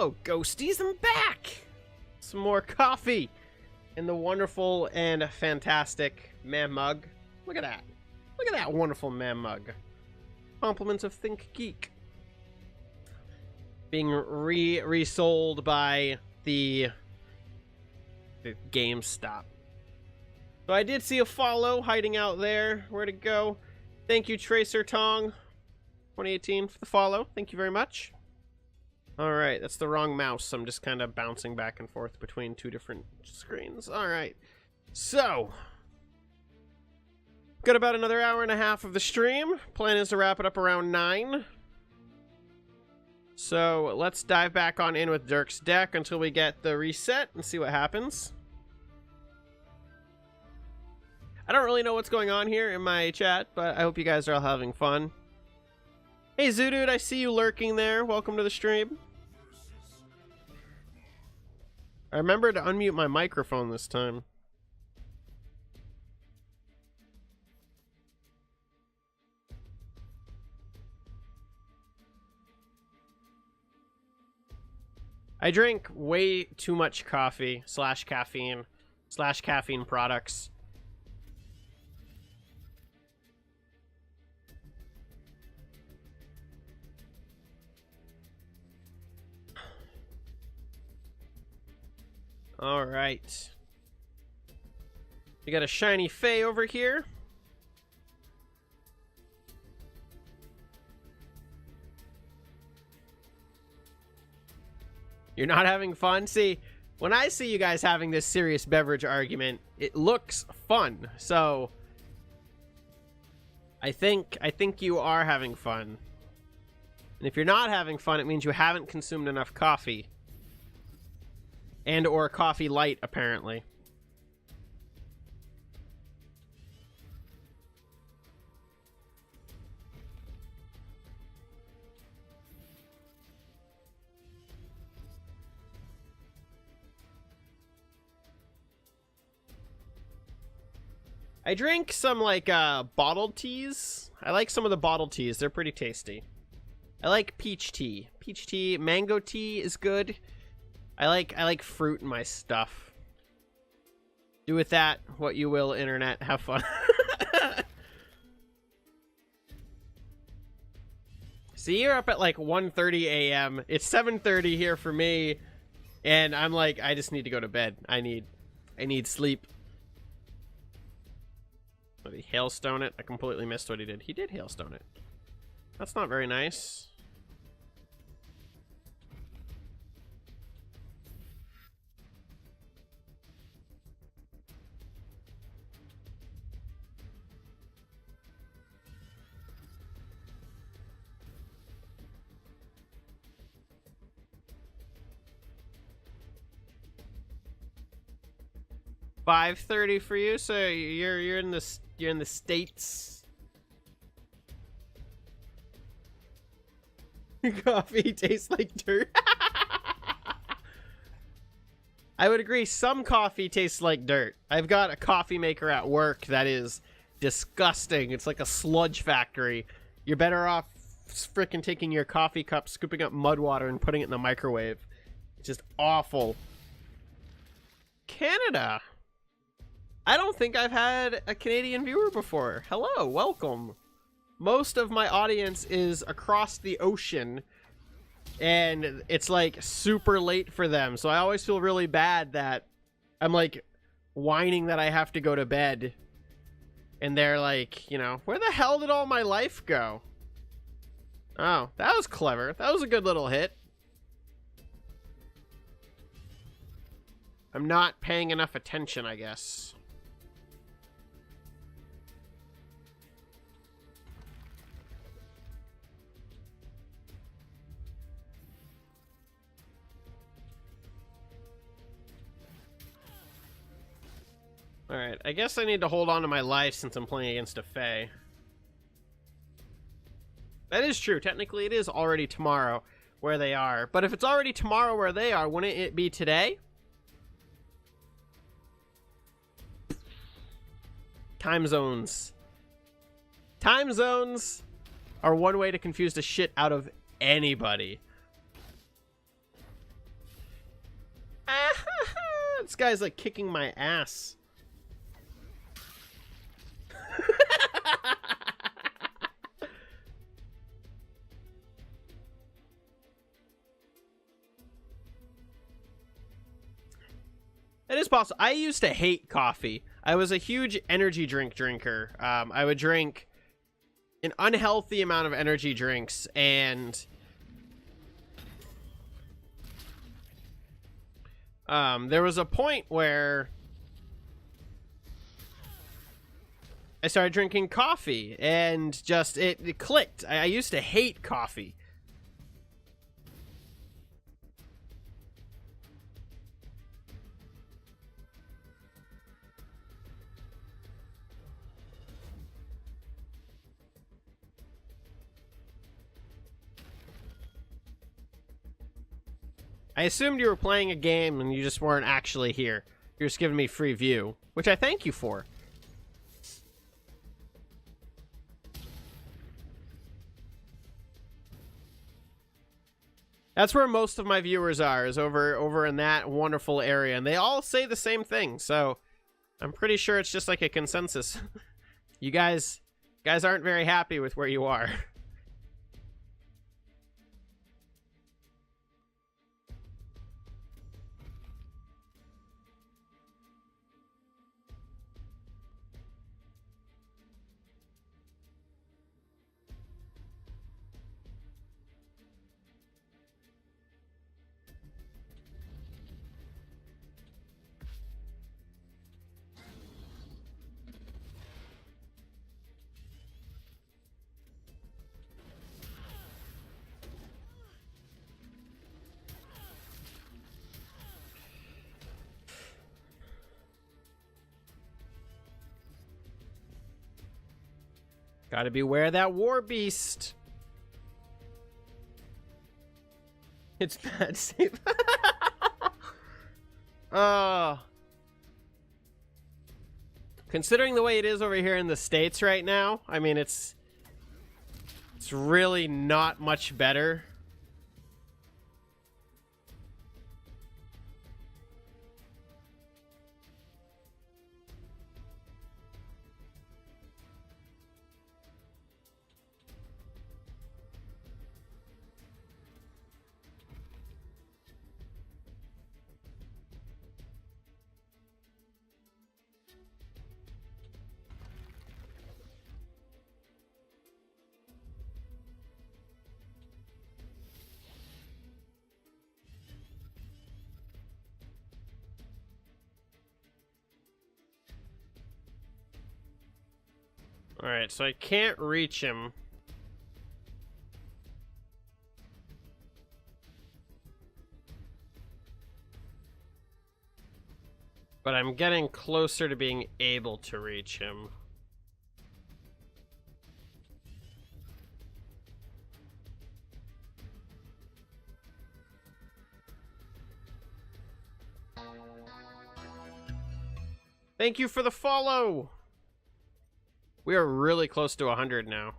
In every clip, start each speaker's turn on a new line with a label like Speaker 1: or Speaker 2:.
Speaker 1: Hello, ghosties, I'm back! Some more coffee in the wonderful and fantastic man mug. Look at that. Look at that wonderful man mug. Compliments of Think Geek. Being resold by the GameStop. So I did see a follow hiding out there. Where'd it go? Thank you, Tracer Tong 2018 for the follow. Thank you very much. Alright, that's the wrong mouse. I'm just kind of bouncing back and forth between two different screens. Alright, so got about another hour and a half of the stream. Plan is to wrap it up around 9. So let's dive back on in with Dirk's deck until we get the reset and see what happens. I don't really know what's going on here in my chat, but I hope you guys are all having fun. Hey Zoodude, I see you lurking there. Welcome to the stream. I remember to unmute my microphone this time. I drink way too much coffee / caffeine / caffeine products. All right. We got a shiny Fae over here. You're not having fun? See, when I see you guys having this serious beverage argument, it looks fun. So I think you are having fun. And if you're not having fun, it means you haven't consumed enough coffee. And or coffee light, apparently. I drink some, like, bottled teas. I like some of the bottled teas. They're pretty tasty. I like peach tea. Peach tea. Mango tea is good. I like fruit in my stuff. Do with that what you will, internet. Have fun. See, you're up at like 1:30 a.m. It's 7:30 here for me, and I'm like, I just need to go to bed. I need sleep. Did he hailstone it? I completely missed what he did. He did hailstone it. That's not very nice. $5:30 for you, so you're in the States. Coffee tastes like dirt. I would agree, some coffee tastes like dirt. I've got a coffee maker at work that is disgusting. It's like a sludge factory. You're better off frickin' taking your coffee cup, scooping up mud water, and putting it in the microwave. It's just awful. Canada. I don't think I've had a Canadian viewer before. Hello, welcome. Most of my audience is across the ocean, and it's like super late for them. So I always feel really bad that I'm like whining that I have to go to bed. And they're like, you know, where the hell did all my life go? Oh, that was clever. That was a good little hit. I'm not paying enough attention, I guess. Alright, I guess I need to hold on to my life since I'm playing against a Fae. That is true. Technically, it is already tomorrow where they are. But if it's already tomorrow where they are, wouldn't it be today? Time zones. Time zones are one way to confuse the shit out of anybody. This guy's like kicking my ass. It is possible. I used to hate coffee. I was a huge energy drink drinker. I would drink an unhealthy amount of energy drinks, and there was a point where I started drinking coffee, and just it clicked. I used to hate coffee. I assumed you were playing a game and you just weren't actually here. You're just giving me free view, which I thank you for. That's where most of my viewers are, is over in that wonderful area, and they all say the same thing, so I'm pretty sure it's just like a consensus. You guys aren't very happy with where you are. Gotta beware that war beast. It's bad save. Considering the way it is over here in the States right now, I mean, it's really not much better. Alright, so I can't reach him. But I'm getting closer to being able to reach him. Thank you for the follow! We are really close to 100 now.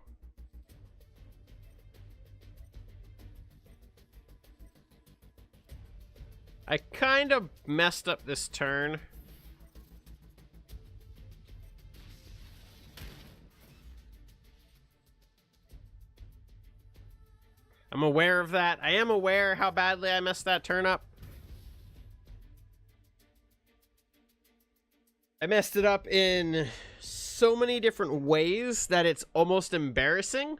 Speaker 1: I kind of messed up this turn. I'm aware of that. I am aware how badly I messed that turn up. I messed it up in so many different ways that it's almost embarrassing.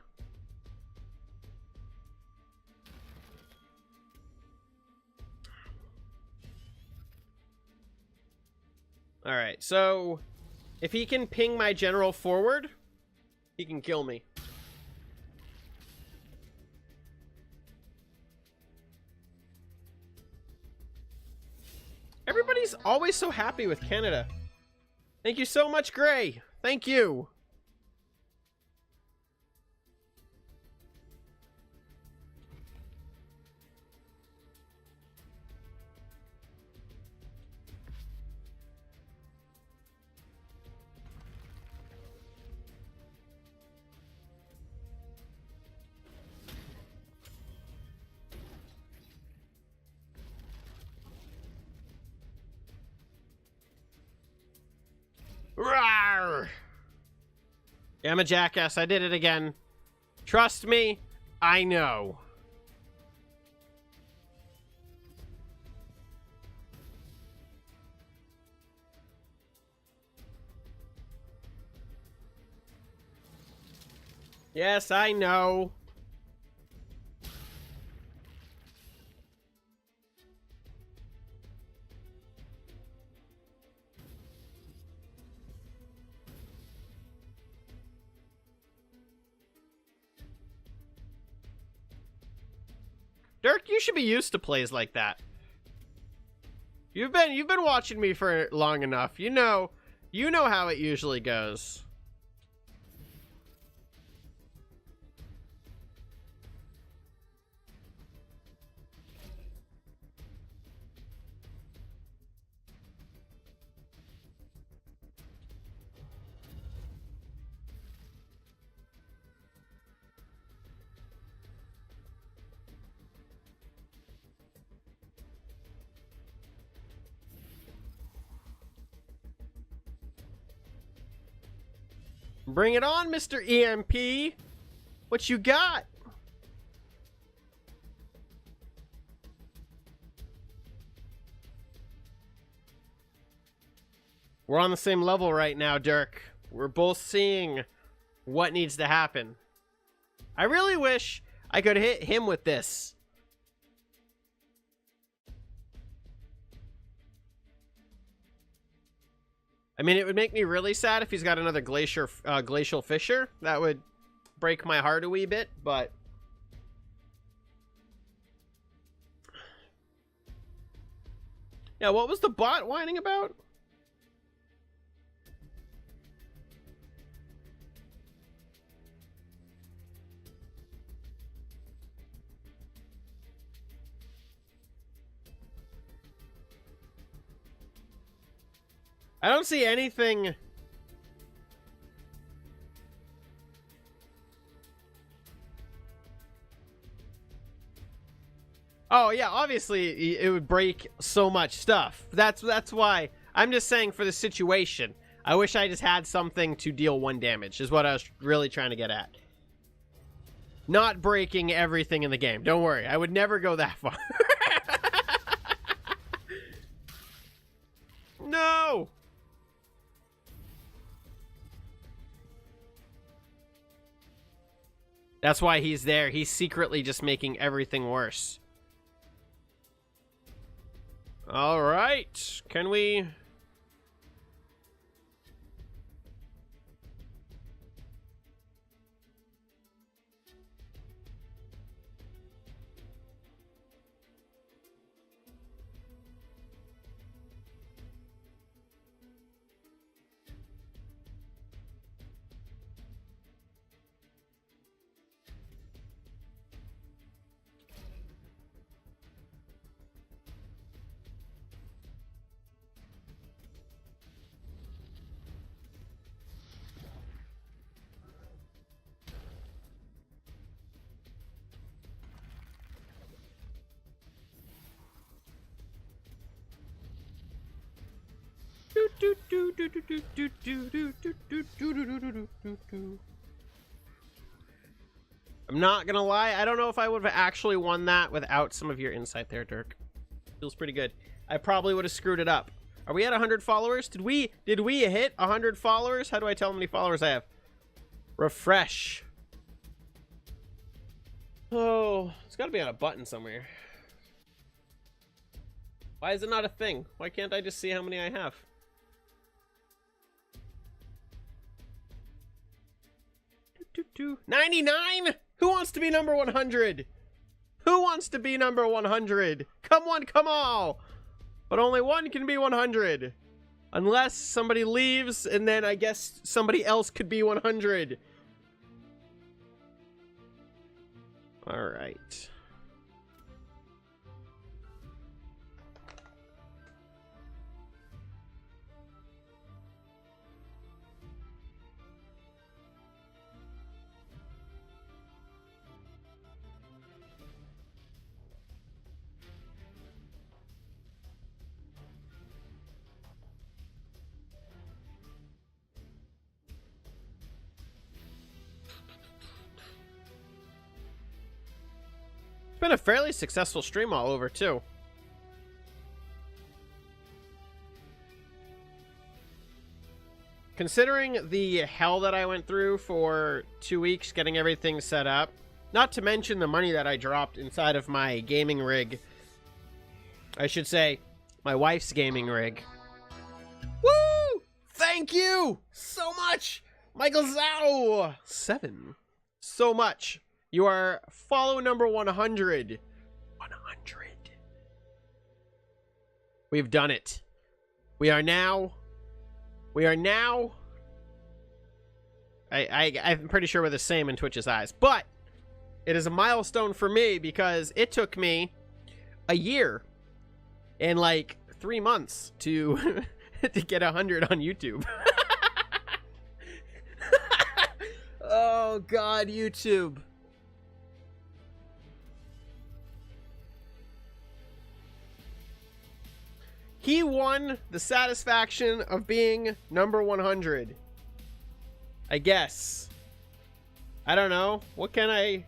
Speaker 1: Alright, so if he can ping my general forward, he can kill me. Everybody's always so happy with Canada. Thank you so much, Gray. Thank you. Rawr! Yeah, I'm a jackass. I did it again. Trust me, I know. Yes, I know. Dirk, you should be used to plays like that. You've been watching me for long enough. You know how it usually goes. Bring it on, Mr. EMP. What you got? We're on the same level right now, Dirk. We're both seeing what needs to happen. I really wish I could hit him with this. I mean, it would make me really sad if he's got another glacial fissure. That would break my heart a wee bit, but... Yeah, what was the bot whining about? I don't see anything. Oh yeah, obviously it would break so much stuff. That's why I'm just saying for the situation. I wish I just had something to deal 1 damage is what I was really trying to get at. Not breaking everything in the game. Don't worry, I would never go that far. No. That's why he's there. He's secretly just making everything worse. All right. Can we... I'm not gonna lie, I don't know if I would have actually won that without some of your insight there, Dirk. Feels pretty good. I probably would have screwed it up. Are we at 100 followers? Did we hit 100 followers? How do I tell how many followers I have? Refresh. Oh, it's got to be on a button somewhere. Why is it not a thing? Why can't I just see how many I have? Do 99? Who wants to be number 100? Who wants to be number 100? Come on, come on! But only one can be 100. Unless somebody leaves, and then I guess somebody else could be 100. Alright. been a fairly successful stream all over, too. Considering the hell that I went through for 2 weeks getting everything set up, not to mention the money that I dropped inside of my gaming rig. I should say, my wife's gaming rig. Woo! Thank you so much, Michael Zhao! 7. So much. You are follow number 100. 100. We've done it. We are now... I'm pretty sure we're the same in Twitch's eyes, but it is a milestone for me because it took me a year and like 3 months to to get 100 on YouTube. Oh God, YouTube. He won the satisfaction of being number 100. I guess. I don't know. What can I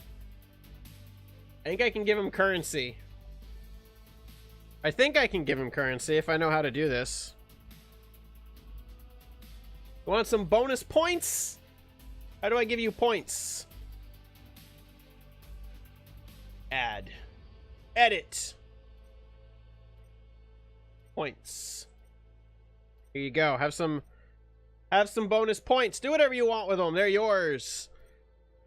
Speaker 1: think I can give him currency. I think I can give him currency if I know how to do this. You want some bonus points? How do I give you points? Add. Edit. Points. Here you go. Have some bonus points. Do whatever you want with them. They're yours.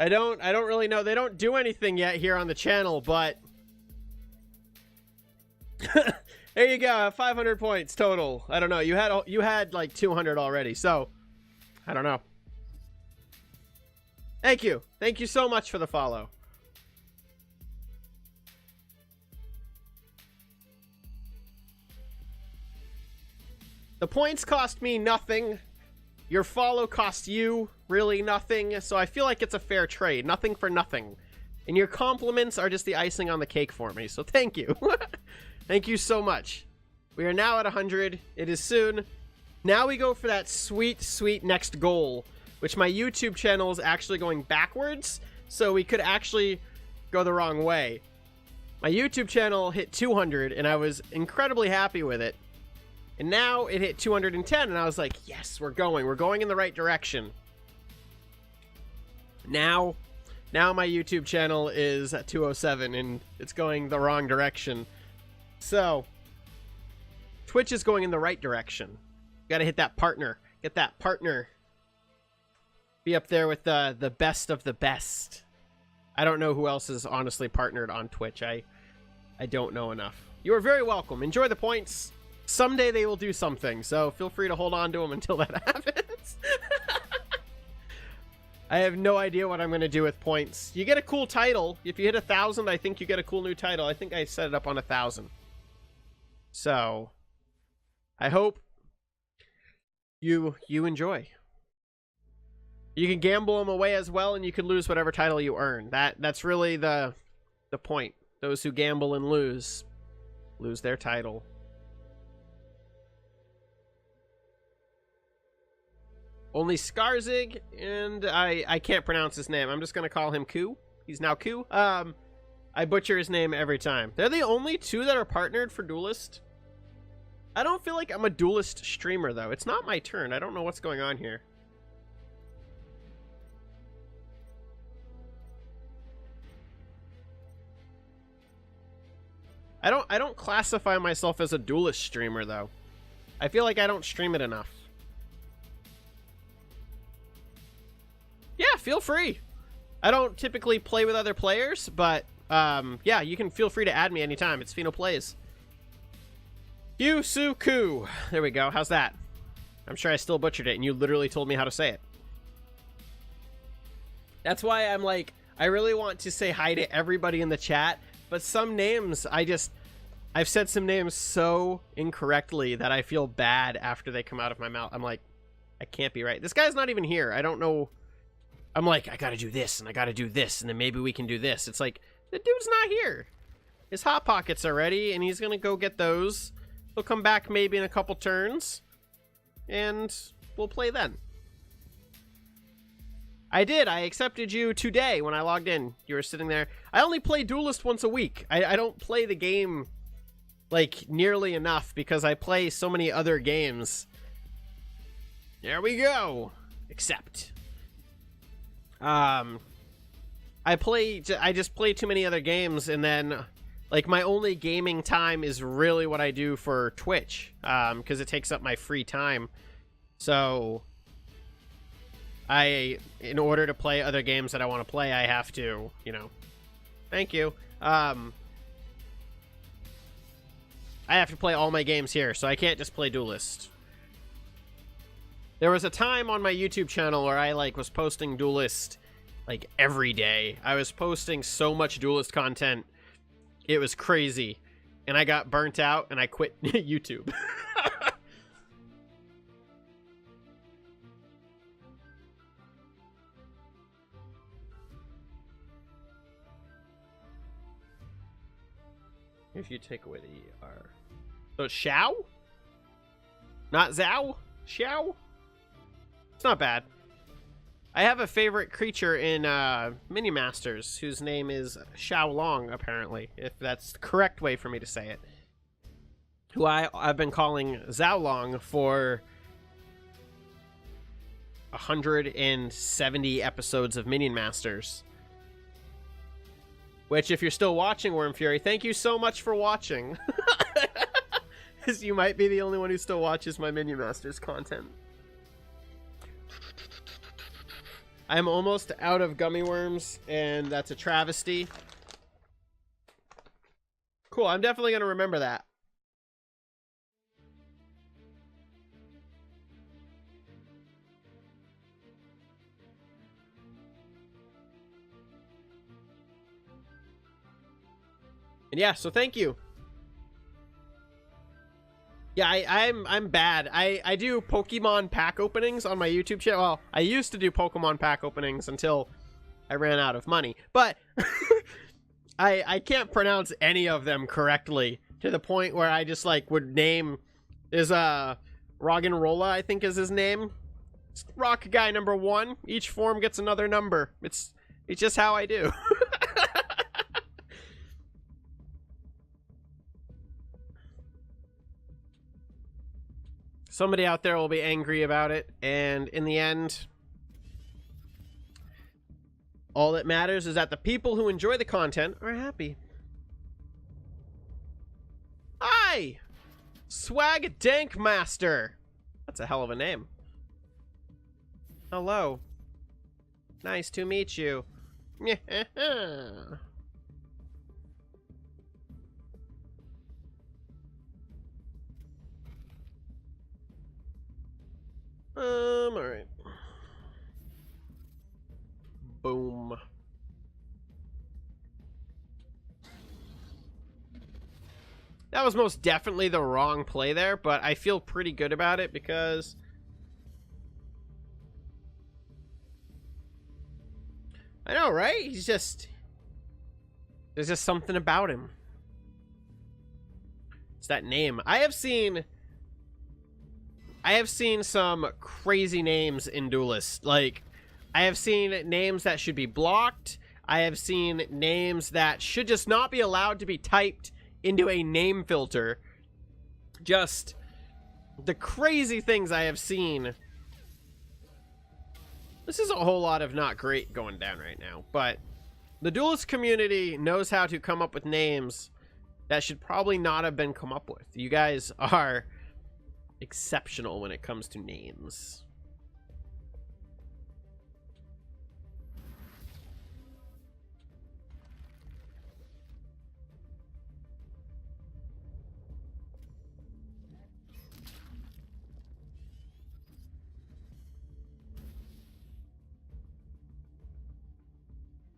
Speaker 1: I don't really know. They don't do anything yet here on the channel, but there you go. 500 points total. I don't know. You had like 200 already, so I don't know. Thank you. Thank you so much for the follow. The points cost me nothing. Your follow costs you really nothing. So I feel like it's a fair trade. Nothing for nothing. And your compliments are just the icing on the cake for me. So thank you. Thank you so much. We are now at 100. It is soon. Now we go for that sweet, sweet next goal, which my YouTube channel is actually going backwards. So we could actually go the wrong way. My YouTube channel hit 200 and I was incredibly happy with it. And now it hit 210, and I was like, yes, we're going in the right direction. Now my YouTube channel is at 207, and it's going the wrong direction. So, Twitch is going in the right direction. You gotta hit that partner. Get that partner. Be up there with the best of the best. I don't know who else is honestly partnered on Twitch. I don't know enough. You are very welcome. Enjoy the points. Someday they will do something, so feel free to hold on to them until that happens. I have no idea what I'm going to do with points. You get a cool title. If you hit 1,000, I think you get a cool new title. I think I set it up on 1,000. So, I hope you enjoy. You can gamble them away as well, and you can lose whatever title you earn. That's really the point. Those who gamble and lose their title. Only Skarzig, and I can't pronounce his name. I'm just going to call him Ku. He's now Ku. I butcher his name every time. They're the only two that are partnered for Duelyst. I don't feel like I'm a Duelyst streamer, though. It's not my turn. I don't know what's going on here. I don't classify myself as a Duelyst streamer, though. I feel like I don't stream it enough. Yeah, feel free. I don't typically play with other players, but yeah, you can feel free to add me anytime. It's Pheno Plays. Yusuku. There we go. How's that? I'm sure I still butchered it, and you literally told me how to say it. That's why I'm like, I really want to say hi to everybody in the chat, but some names, I've said some names so incorrectly that I feel bad after they come out of my mouth. I'm like, I can't be right. This guy's not even here. I don't know. I'm like, I gotta do this, and I gotta do this, and then maybe we can do this. It's like, the dude's not here. His Hot Pockets are ready, and he's gonna go get those. He'll come back maybe in a couple turns, and we'll play then. I did. I accepted you today when I logged in. You were sitting there. I only play Duelyst once a week. I don't play the game, like, nearly enough because I play so many other games. There we go. Accept. I just play too many other games, and then, like, my only gaming time is really what I do for Twitch, because it takes up my free time. So in order to play other games that I want to play, I have to, you know, thank you. I have to play all my games here, so I can't just play Duelyst. There was a time on my YouTube channel where I, like, was posting Duelyst, like, every day. I was posting so much Duelyst content. It was crazy. And I got burnt out, and I quit YouTube. If you take away the R. So it's Xiao? Not Zhao? Xiao? It's not bad. I have a favorite creature in Mini Masters whose name is Xiao Long, apparently, if that's the correct way for me to say it. Who I've been calling Zhao Long for 170 episodes of Minion Masters. Which, if you're still watching, Worm Fury, thank you so much for watching. Because you might be the only one who still watches my Minion Masters content. I'm almost out of gummy worms, and that's a travesty. Cool, I'm definitely going to remember that. And yeah, so thank you. Yeah, I'm bad. I do Pokemon pack openings on my YouTube channel. Well, I used to do Pokemon pack openings until I ran out of money. But I can't pronounce any of them correctly to the point where I just, like, would name... There's Roggenrola, I think is his name. It's Rock Guy number 1. Each form gets another number. It's just how I do. Somebody out there will be angry about it, and in the end, all that matters is that the people who enjoy the content are happy. Hi! Swag Dank Master! That's a hell of a name. Hello. Nice to meet you. Alright. Boom. That was most definitely the wrong play there, but I feel pretty good about it because... I know, right? He's just... There's just something about him. It's that name. I have seen some crazy names in Duelyst. Like, I have seen names that should be blocked. I have seen names that should just not be allowed to be typed into a name filter. Just the crazy things I have seen. This is a whole lot of not great going down right now, but the Duelyst community knows how to come up with names that should probably not have been come up with. You guys are exceptional when it comes to names.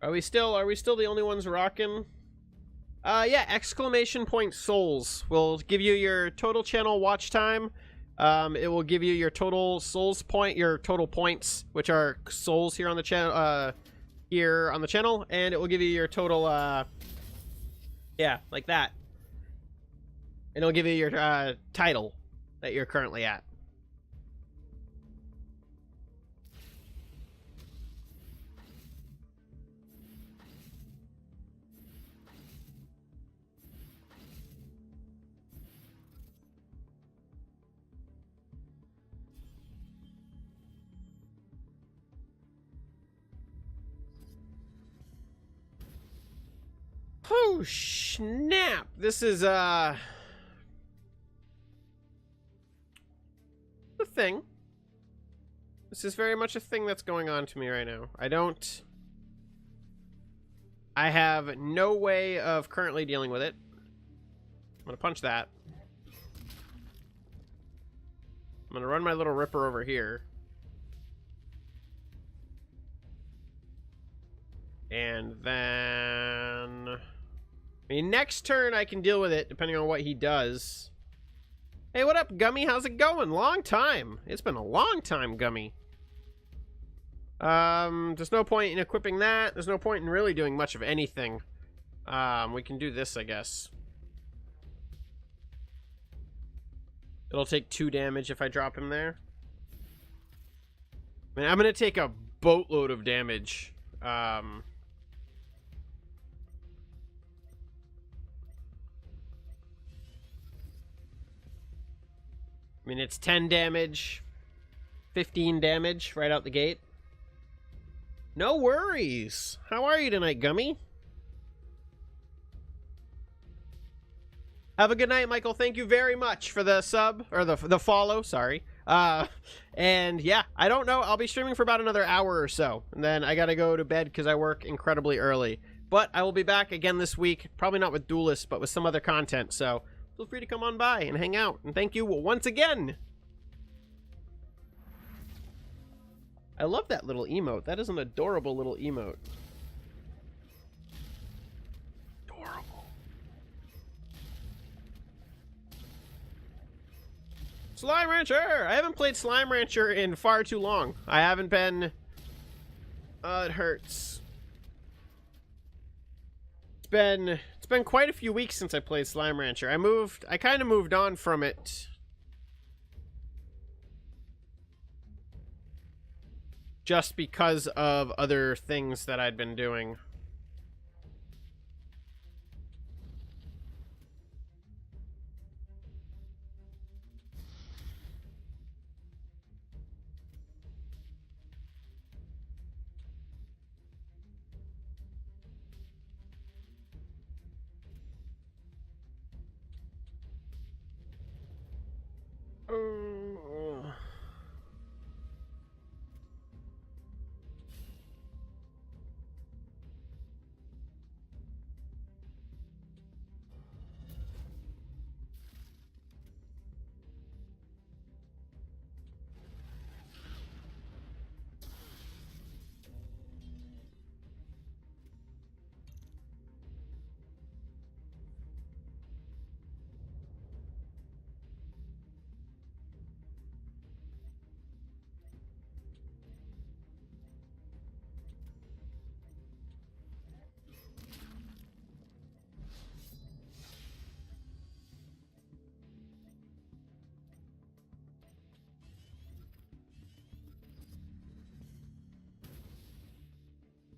Speaker 1: Are we still the only ones rocking? Yeah, exclamation point souls will give you your total channel watch time. It will give you your total souls point, your total points, which are souls here on the channel, and it will give you your total, yeah, like that. And it'll give you your, title that you're currently at. Oh, snap. This is, the thing. This is very much a thing that's going on to me right now. I have no way of currently dealing with it. I'm gonna punch that. I'm gonna run my little ripper over here. And then... I mean, next turn I can deal with it, depending on what he does. Hey, what up, Gummy? How's it going? Long time. It's been a long time, Gummy. There's no point in equipping that. There's no point in really doing much of anything. We can do this, I guess. It'll take 2 damage if I drop him there. I mean, I'm gonna take a boatload of damage. I mean, it's 10 damage, 15 damage right out the gate. No worries. How are you tonight, Gummy? Have a good night, Michael. Thank you very much for the sub, or the follow, sorry. And yeah, I don't know. I'll be streaming for about another hour or so. And then I gotta go to bed because I work incredibly early. But I will be back again this week. Probably not with Duelyst, but with some other content. So feel free to come on by and hang out. And thank you once again. I love that little emote. That is an adorable little emote. Adorable. Slime Rancher! I haven't played Slime Rancher in far too long. I haven't been... it hurts. It's been quite a few weeks since I played Slime Rancher. I kind of moved on from it. Just because of other things that I'd been doing.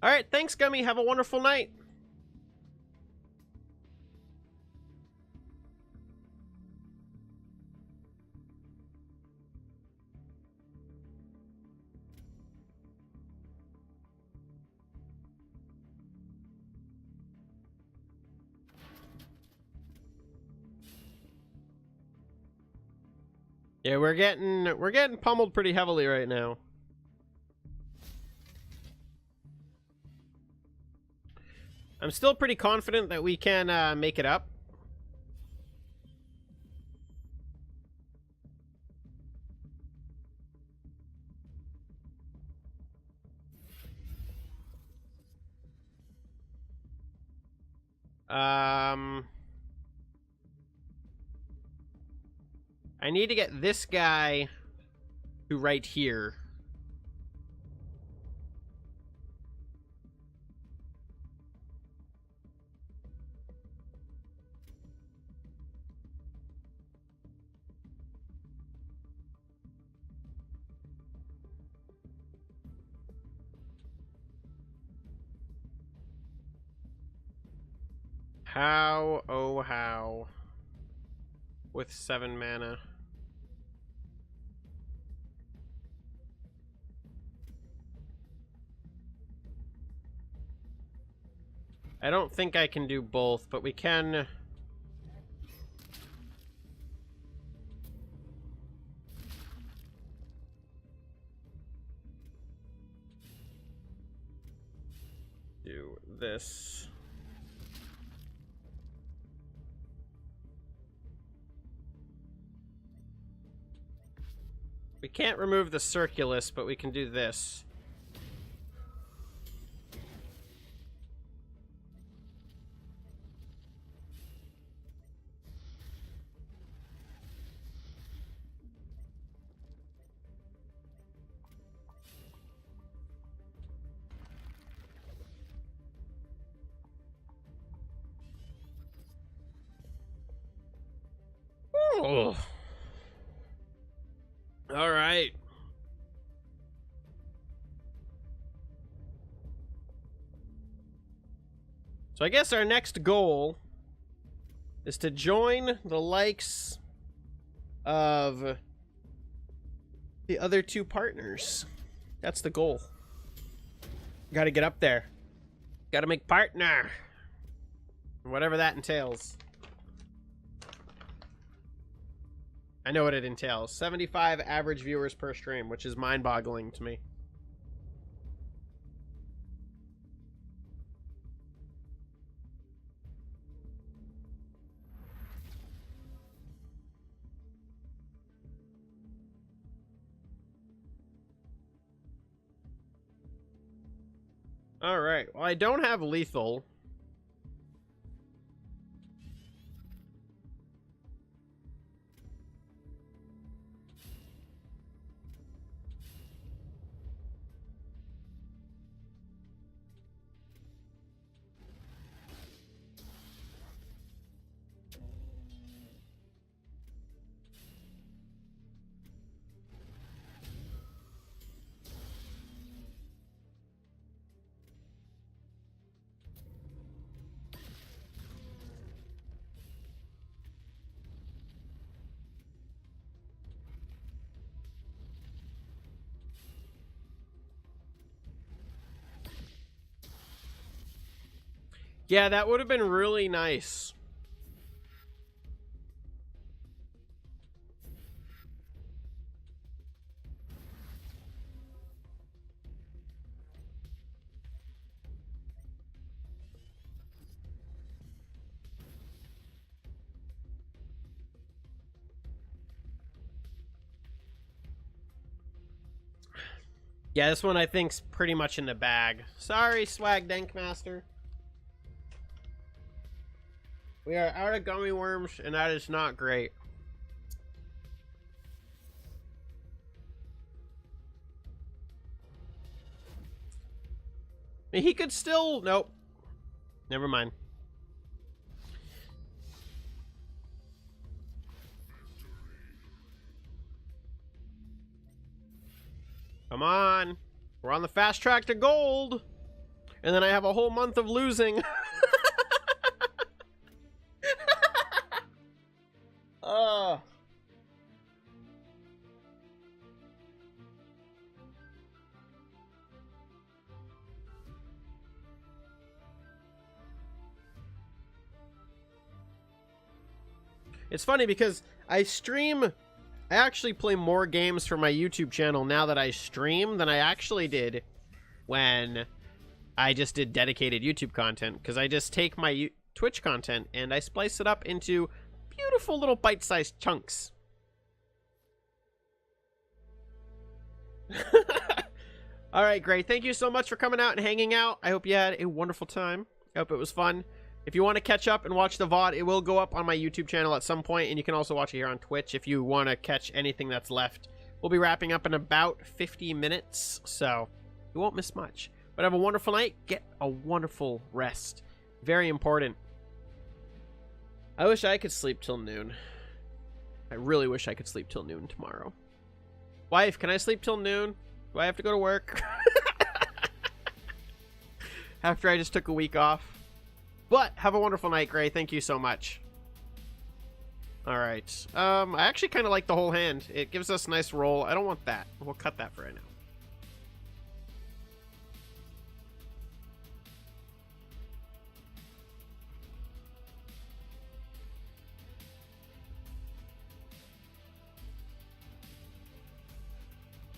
Speaker 1: All right, thanks, Gummy. Have a wonderful night. Yeah, we're getting pummeled pretty heavily right now. I'm still pretty confident that we can make it up. I need to get this guy to right here. How, oh how, with 7 mana. I don't think I can do both, but we can... do this. We can't remove the circulus, but we can do this. Oh. All right. So I guess our next goal is to join the likes of the other two partners. That's the goal. Got to get up there. Got to make partner. Whatever that entails. I know what it entails. 75 average viewers per stream, which is mind-boggling to me. Alright, well, I don't have lethal. Yeah, that would have been really nice. Yeah, this one I think's pretty much in the bag. Sorry, Swag Dankmaster. We are out of gummy worms, and that is not great. He could still... Nope. Never mind. Come on. We're on the fast track to gold. And then I have a whole month of losing. It's funny because I actually play more games for my YouTube channel now that I stream than I actually did when I just did dedicated YouTube content, because I just take my Twitch content and I splice it up into beautiful little bite-sized chunks. All right, great. Thank you so much for coming out and hanging out. I hope you had a wonderful time. I hope it was fun. If you want to catch up and watch the VOD, it will go up on my YouTube channel at some point, and you can also watch it here on Twitch if you want to catch anything that's left. We'll be wrapping up in about 50 minutes, so you won't miss much. But have a wonderful night. Get a wonderful rest. Very important. I wish I could sleep till noon. I really wish I could sleep till noon tomorrow. Wife, can I sleep till noon? Do I have to go to work? After I just took a week off. But have a wonderful night, Gray. Thank you so much. All right. I actually kind of like the whole hand. It gives us a nice roll. I don't want that. We'll cut that for right now.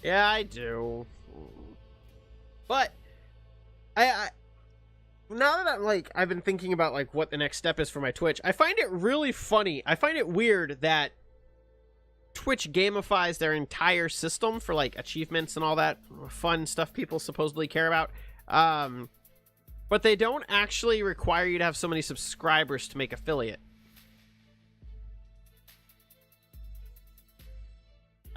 Speaker 1: Yeah, I do. But I now that I'm like, I've been thinking about like what the next step is for my Twitch, I find it really funny. I find it weird that Twitch gamifies their entire system for like achievements and all that fun stuff people supposedly care about. But they don't actually require you to have so many subscribers to make affiliate.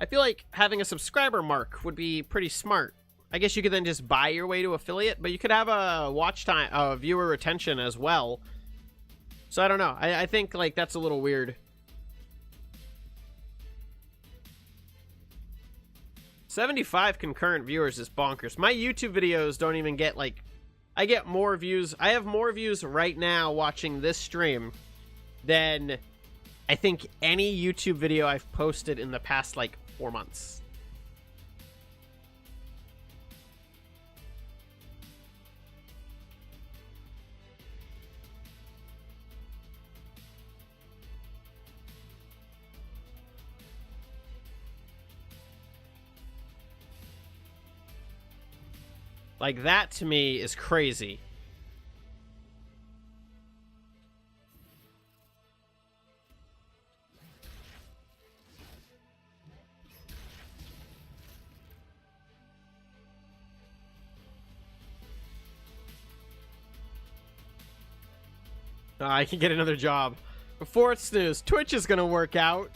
Speaker 1: I feel like having a subscriber mark would be pretty smart. I guess you could then just buy your way to affiliate, but you could have a watch time, viewer retention as well. So I don't know. I think like that's a little weird. 75 concurrent viewers is bonkers. My YouTube videos don't even get like, I get more views. I have more views right now watching this stream than I think any YouTube video I've posted in the past like 4 months. Like, that to me is crazy. I can get another job. Before it's snooze, Twitch is gonna work out.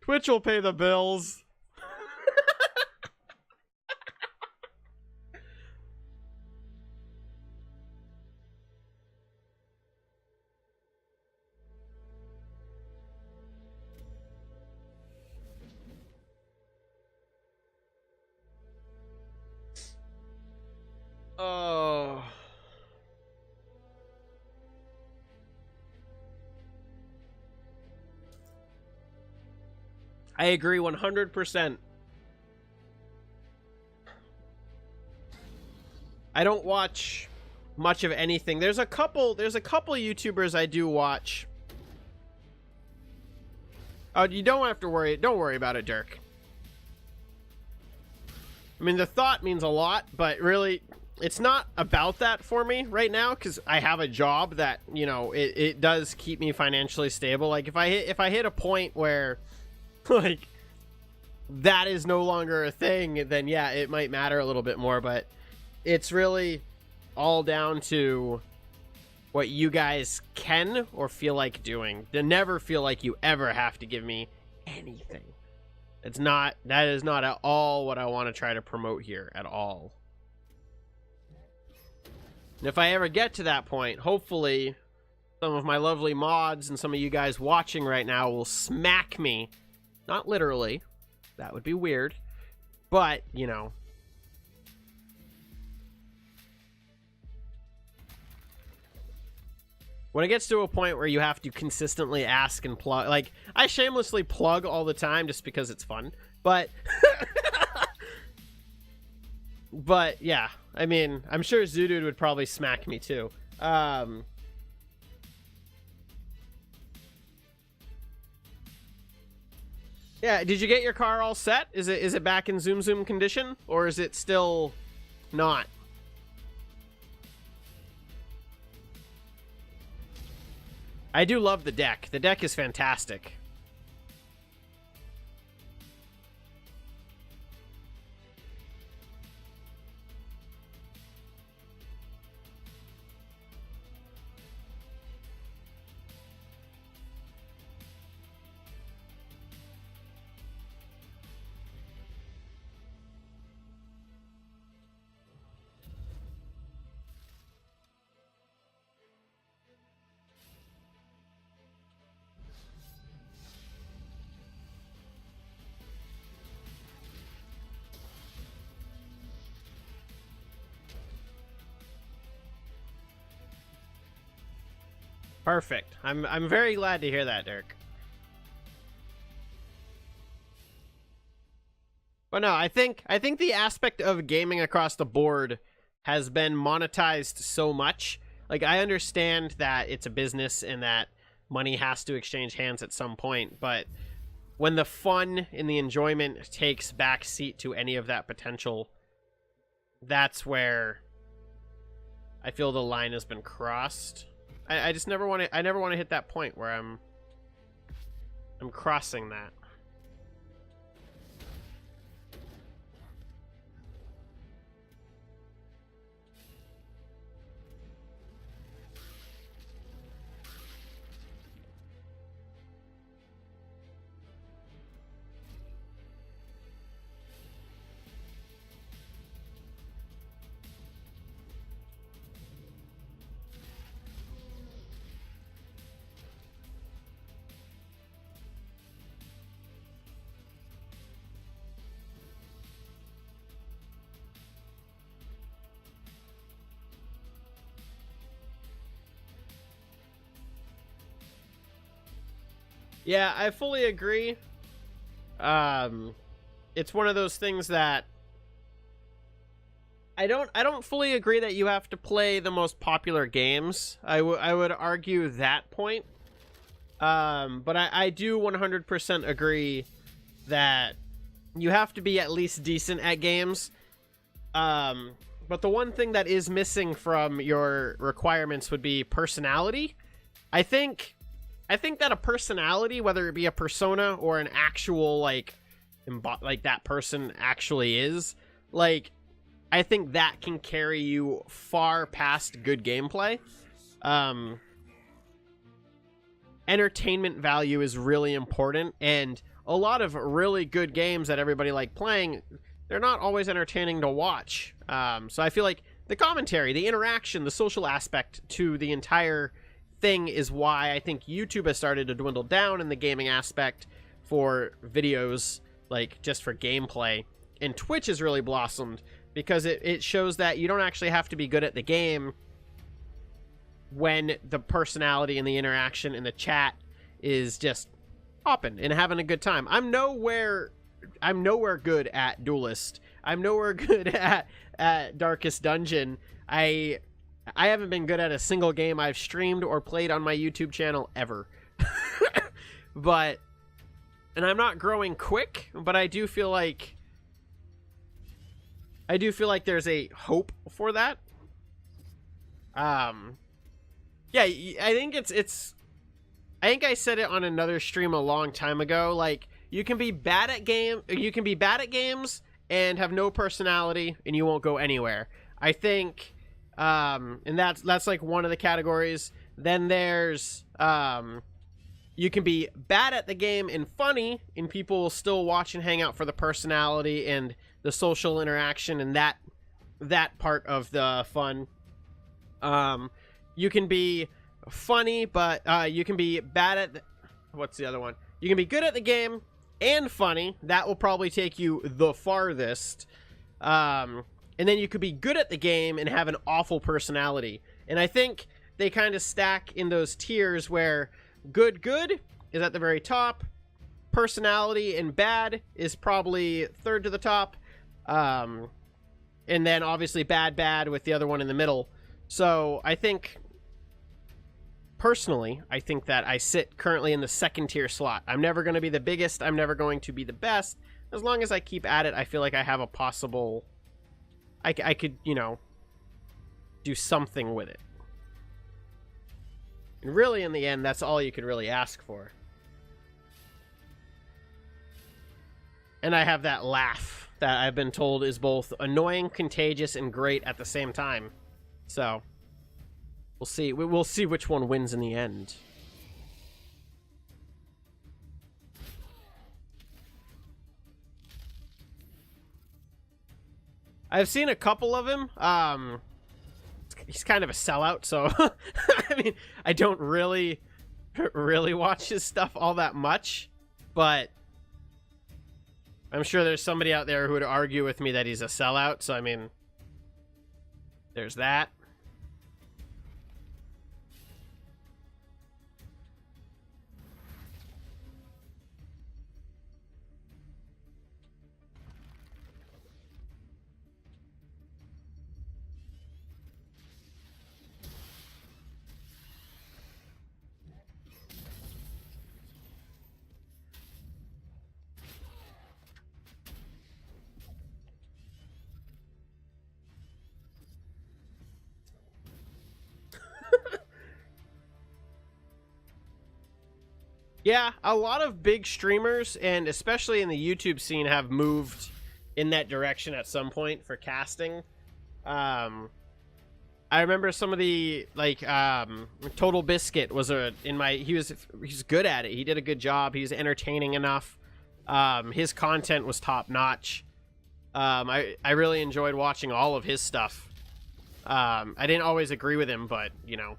Speaker 1: Twitch will pay the bills. Oh. I agree 100%. I don't watch much of anything. There's a couple YouTubers I do watch. Oh, you don't have to worry. Don't worry about it, Dirk. I mean, the thought means a lot, but really, it's not about that for me right now, because I have a job that, you know, it does keep me financially stable. Like, if I hit a point where, like, that is no longer a thing, then yeah, it might matter a little bit more, but it's really all down to what you guys can or feel like doing. To never feel like you ever have to give me anything. That is not at all what I want to try to promote here at all. And if I ever get to that point, hopefully some of my lovely mods and some of you guys watching right now will smack me. Not literally. That would be weird. But, you know. When it gets to a point where you have to consistently ask and plug, like, I shamelessly plug all the time just because it's fun, but, but yeah, I mean, I'm sure Zoodude would probably smack me too. Yeah, did you get your car all set? Is it back in Zoom condition, or is it still not? I do love the deck. The deck is fantastic. Perfect. I'm very glad to hear that, Dirk. But no, I think the aspect of gaming across the board has been monetized so much. Like, I understand that it's a business and that money has to exchange hands at some point, but when the fun and the enjoyment takes back seat to any of that potential, that's where I feel the line has been crossed. I just never want to. I never want to hit that point where I'm crossing that. Yeah, I fully agree. It's one of those things that I don't fully agree that you have to play the most popular games. I would argue that point. But I do 100% agree that you have to be at least decent at games. But the one thing that is missing from your requirements would be personality. I think that a personality, whether it be a persona or an actual like that person actually is, like, I think that can carry you far past good gameplay. Entertainment value is really important, and a lot of really good games that everybody like playing, they're not always entertaining to watch. So I feel like the commentary, the interaction, the social aspect to the entire thing is why I think YouTube has started to dwindle down in the gaming aspect for videos, like just for gameplay, and Twitch has really blossomed because it shows that you don't actually have to be good at the game when the personality and the interaction in the chat is just hopping and having a good time. I'm nowhere good at Duelyst. I'm nowhere good at Darkest Dungeon. I haven't been good at a single game I've streamed or played on my YouTube channel ever. And I'm not growing quick, but I do feel like there's a hope for that. Yeah, I think I think I said it on another stream a long time ago. Like, you can be bad at games and have no personality and you won't go anywhere. I think, and that's like one of the categories. Then there's, you can be bad at the game and funny, and people will still watch and hang out for the personality and the social interaction and that part of the fun. You can be funny, but you can be bad at what's the other one? You can be good at the game and funny. That will probably take you the farthest. And then you could be good at the game and have an awful personality. And I think they kind of stack in those tiers where good is at the very top, personality and bad is probably third to the top, and then obviously bad with the other one in the middle. So I think, personally, I think that I sit currently in the second tier slot. I'm never going to be the biggest. I'm never going to be the best. As long as I keep at it, I feel like I have a possible... I could, do something with it. And really, in the end, that's all you could really ask for. And I have that laugh that I've been told is both annoying, contagious, and great at the same time. So, we'll see. We'll see which one wins in the end. I've seen a couple of him. He's kind of a sellout, so I mean, I don't really watch his stuff all that much, but I'm sure there's somebody out there who would argue with me that he's a sellout, so I mean, there's that. Yeah, a lot of big streamers, and especially in the YouTube scene, have moved in that direction at some point for casting. Um, I remember some of the Total Biscuit was he's good at it. He did a good job. He's entertaining enough. His content was top notch. I really enjoyed watching all of his stuff. I didn't always agree with him, but you know.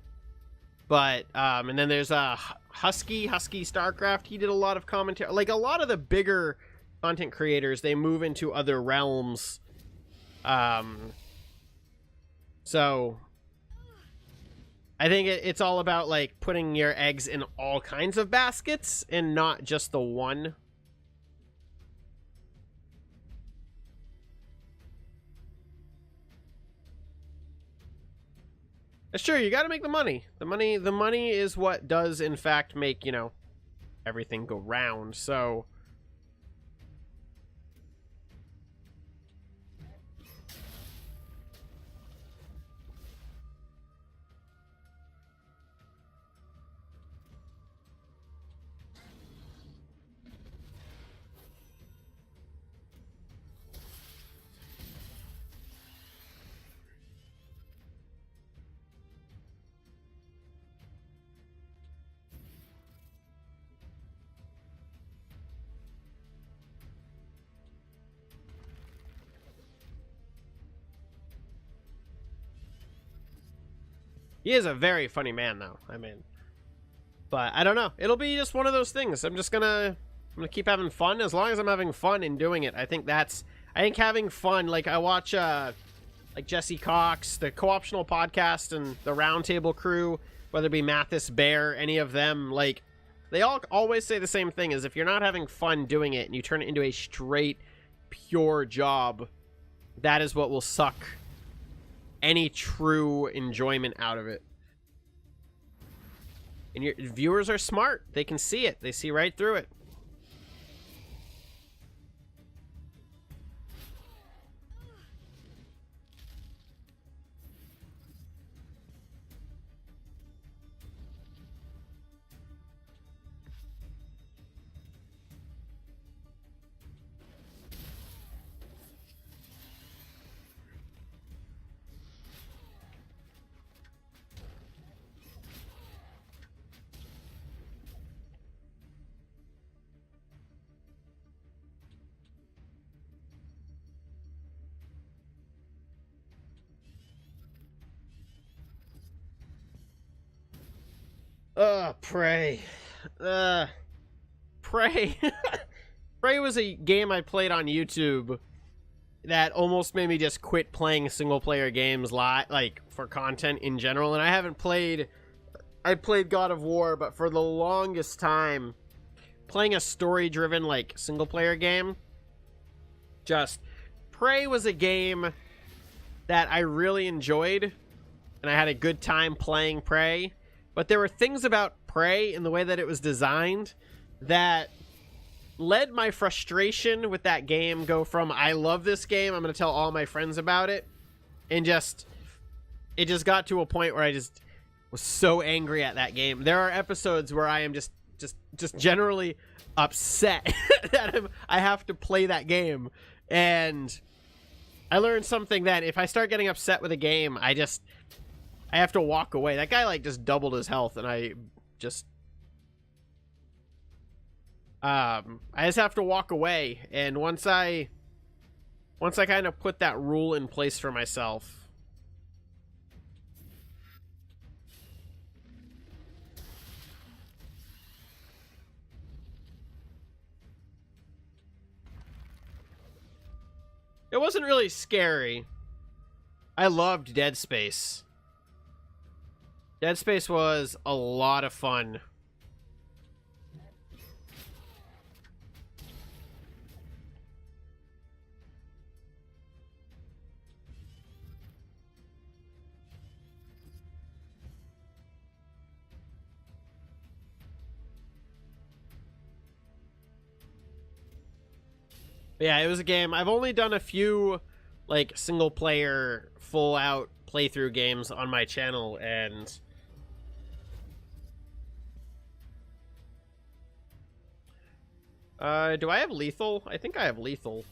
Speaker 1: But and then there's Husky Starcraft. He did a lot of commentary. Like a lot of the bigger content creators, they move into other realms. So I think it's all about like putting your eggs in all kinds of baskets and not just the one. Sure, you got to make the money. The money is what does in fact make, you know, everything go round. So he is a very funny man, though. I mean, but I don't know. It'll be just one of those things. I'm gonna keep having fun as long as I'm having fun in doing it. I think having fun. Like I watch like Jesse Cox, the Co-optional Podcast, and the Roundtable crew, whether it be Mathis Bear, any of them. Like they all always say the same thing: is if you're not having fun doing it and you turn it into a straight, pure job, that is what will suck any true enjoyment out of it. And your viewers are smart. They can see it. They see right through it. Prey. Prey. Prey was a game I played on YouTube that almost made me just quit playing single-player games like for content in general. And I played God of War, but for the longest time, playing a story-driven like single-player game, Prey was a game that I really enjoyed, and I had a good time playing Prey. But there were things about Prey in the way that it was designed that led my frustration with that game go from, I love this game, I'm going to tell all my friends about it, and it just got to a point where I just was so angry at that game. There are episodes where I am just generally upset that I have to play that game. And I learned something that if I start getting upset with a game, I have to walk away. That guy like just doubled his health, and I just have to walk away. And once I kind of put that rule in place for myself, it wasn't really scary. I loved Dead Space. Dead Space was a lot of fun. But yeah, it was a game. I've only done a few like single player full out playthrough games on my channel, and Do I have lethal? I think I have lethal.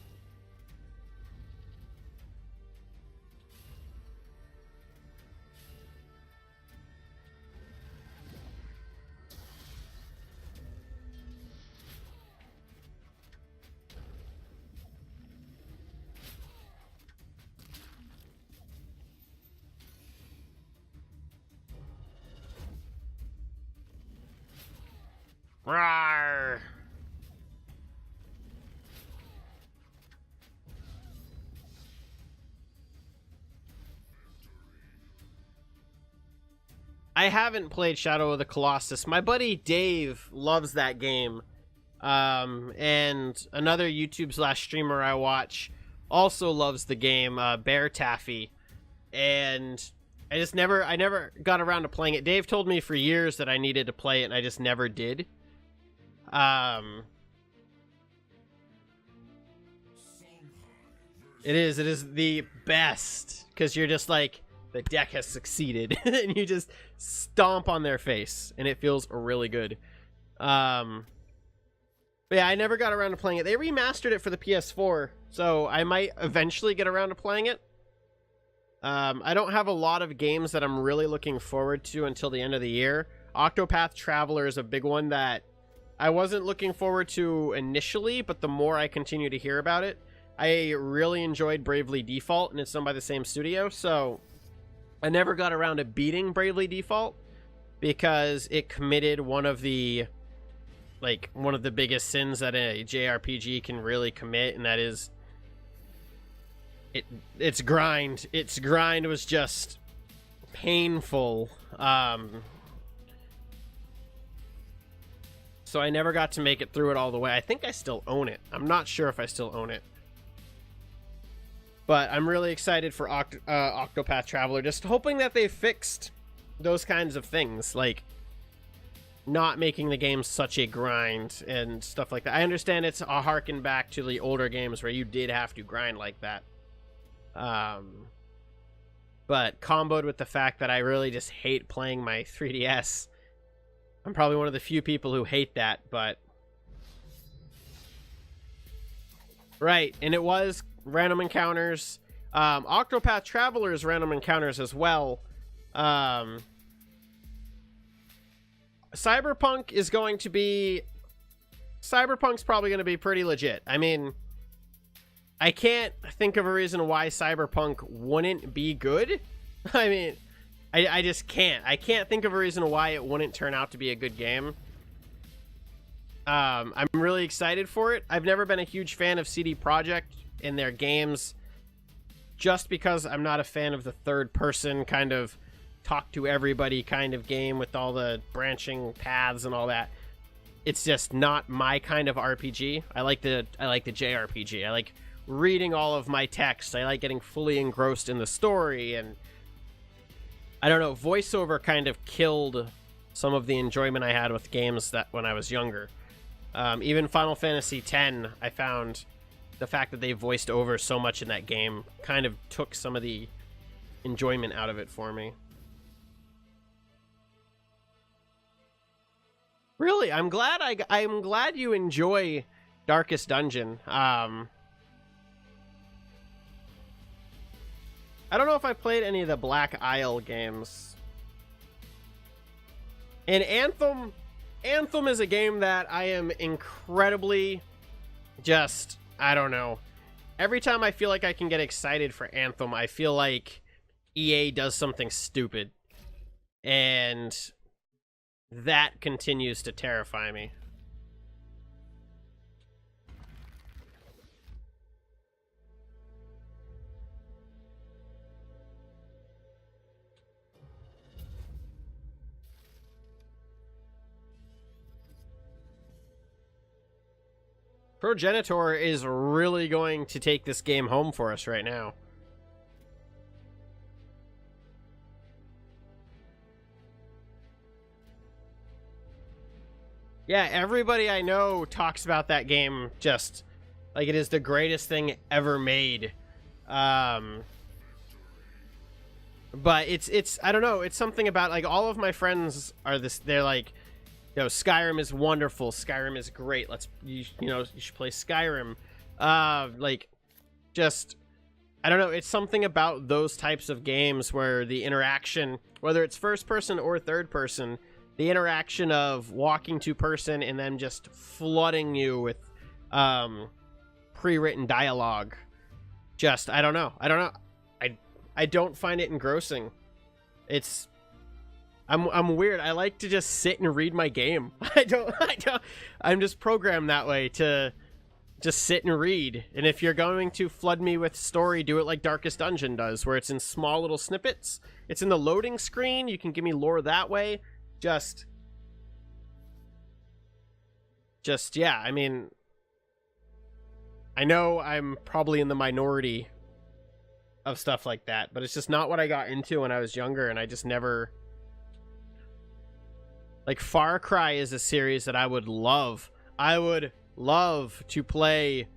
Speaker 1: Rawr. I haven't played Shadow of the Colossus. My buddy Dave loves that game. And another YouTube / streamer I watch also loves the game, Bear Taffy. And I never got around to playing it. Dave told me for years that I needed to play it, and I just never did. It is the best, because you're just like, the deck has succeeded, and you just stomp on their face, and it feels really good. But yeah, I never got around to playing it. They remastered it for the PS4, so I might eventually get around to playing it. I don't have a lot of games that I'm really looking forward to until the end of the year. Octopath Traveler is a big one that I wasn't looking forward to initially, but the more I continue to hear about it, I really enjoyed Bravely Default, and it's done by the same studio, so I never got around to beating Bravely Default because it committed one of the biggest sins that a JRPG can really commit, and that is its grind. Its grind was just painful. So I never got to make it through it all the way. I think I still own it. I'm not sure if I still own it. But I'm really excited for Octopath Traveler, just hoping that they fixed those kinds of things, like not making the game such a grind and stuff like that. I understand it's a harken back to the older games where you did have to grind like that. But comboed with the fact that I really just hate playing my 3DS. I'm probably one of the few people who hate that, but... Right, and it was random encounters. Octopath Traveler's random encounters as well. Cyberpunk's probably going to be pretty legit. I mean, I can't think of a reason why Cyberpunk wouldn't be good. I mean, I just can't. I can't think of a reason why it wouldn't turn out to be a good game. I'm really excited for it. I've never been a huge fan of CD Projekt in their games, just because I'm not a fan of the third-person kind of talk-to-everybody kind of game with all the branching paths and all that. It's just not my kind of RPG. I like the JRPG. I like reading all of my text. I like getting fully engrossed in the story, and I don't know, voiceover kind of killed some of the enjoyment I had with games that when I was younger. Even Final Fantasy X, I found the fact that they voiced over so much in that game kind of took some of the enjoyment out of it for me. Really, I'm glad you enjoy Darkest Dungeon. I don't know if I played any of the Black Isle games. And Anthem is a game that I am incredibly just, I don't know. Every time I feel like I can get excited for Anthem, I feel like EA does something stupid. And that continues to terrify me. Progenitor is really going to take this game home for us right now. Yeah, everybody I know talks about that game just like it is the greatest thing ever made. But it's I don't know, it's something about, like, all of my friends are they're like, Yo, Skyrim is wonderful. Skyrim is great. You should play Skyrim. Like, just, I don't know. It's something about those types of games where the interaction, whether it's first person or third person, the interaction of walking to person and then just flooding you with pre-written dialogue. Just, I don't know. I don't find it engrossing. I'm weird. I like to just sit and read my game. I'm just programmed that way to just sit and read. And if you're going to flood me with story, do it like Darkest Dungeon does, where it's in small little snippets. It's in the loading screen. You can give me lore that way. Just yeah, I mean, I know I'm probably in the minority of stuff like that, but it's just not what I got into when I was younger, and I just never... Like, Far Cry is a series that I would love. I would love to play,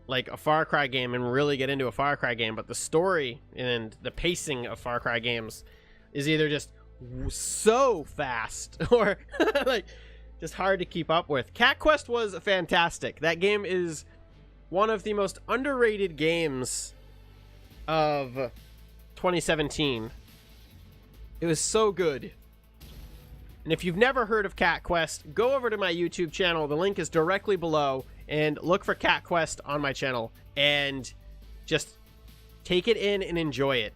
Speaker 1: like, a Far Cry game and really get into a Far Cry game, but the story and the pacing of Far Cry games is either just so fast or, like, just hard to keep up with. Cat Quest was fantastic. That game is one of the most underrated games of 2017. It was so good. And if you've never heard of Cat Quest, go over to my YouTube channel. The link is directly below, and look for Cat Quest on my channel and just take it in and enjoy it.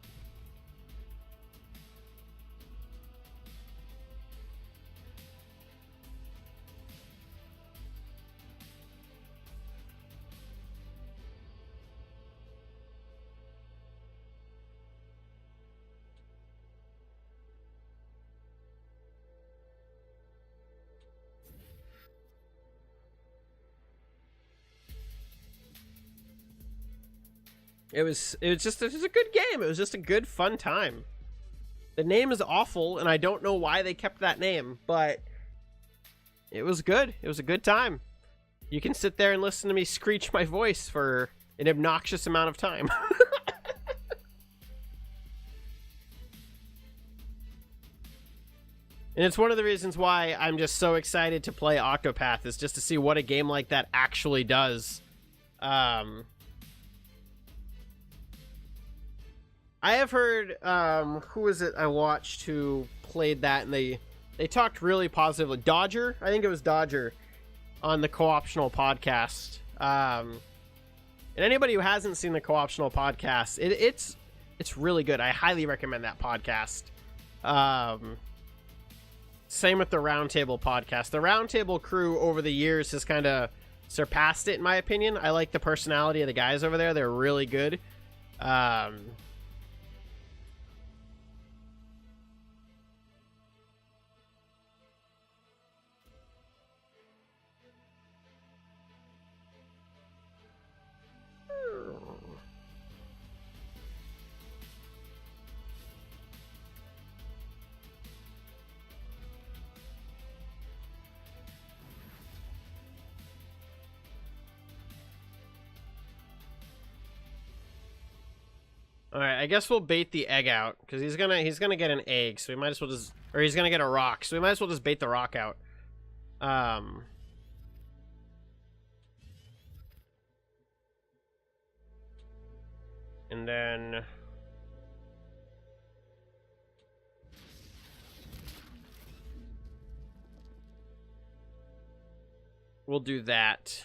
Speaker 1: It was just a good game. It was just a good, fun time. The name is awful, and I don't know why they kept that name, but it was good. It was a good time. You can sit there and listen to me screech my voice for an obnoxious amount of time. And it's one of the reasons why I'm just so excited to play Octopath, is just to see what a game like that actually does. I have heard, who is it I watched who played that, and they talked really positively. Dodger? I think it was Dodger on the Co-optional podcast. And anybody who hasn't seen the Co-optional podcast, it's really good. I highly recommend that podcast. Same with the Roundtable podcast. The Roundtable crew over the years has kind of surpassed it, in my opinion. I like the personality of the guys over there. They're really good. All right, I guess we'll bait the egg out, because he's gonna get an egg, so we might as well just, or he's gonna get a rock, so we might as well just bait the rock out. And then we'll do that.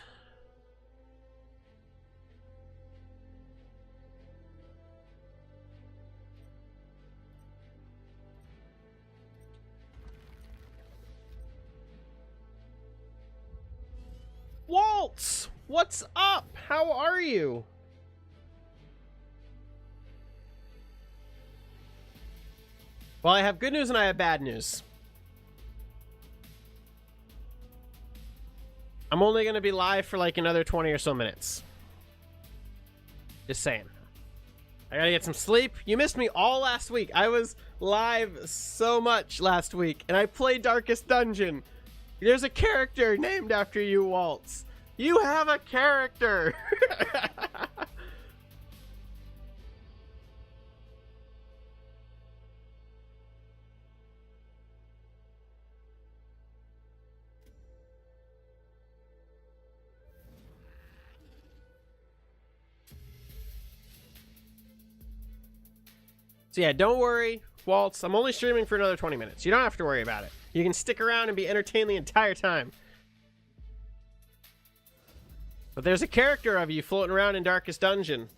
Speaker 1: Waltz, what's up? How are you? Well, I have good news and I have bad news. I'm only going to be live for like another 20 or so minutes. Just saying. I gotta get some sleep. You missed me all last week. I was live so much last week, and I played Darkest Dungeon. There's a character named after you, Waltz. You have a character. So yeah, don't worry, Waltz. I'm only streaming for another 20 minutes. You don't have to worry about it. You can stick around and be entertained the entire time. But there's a character of you floating around in Darkest Dungeon.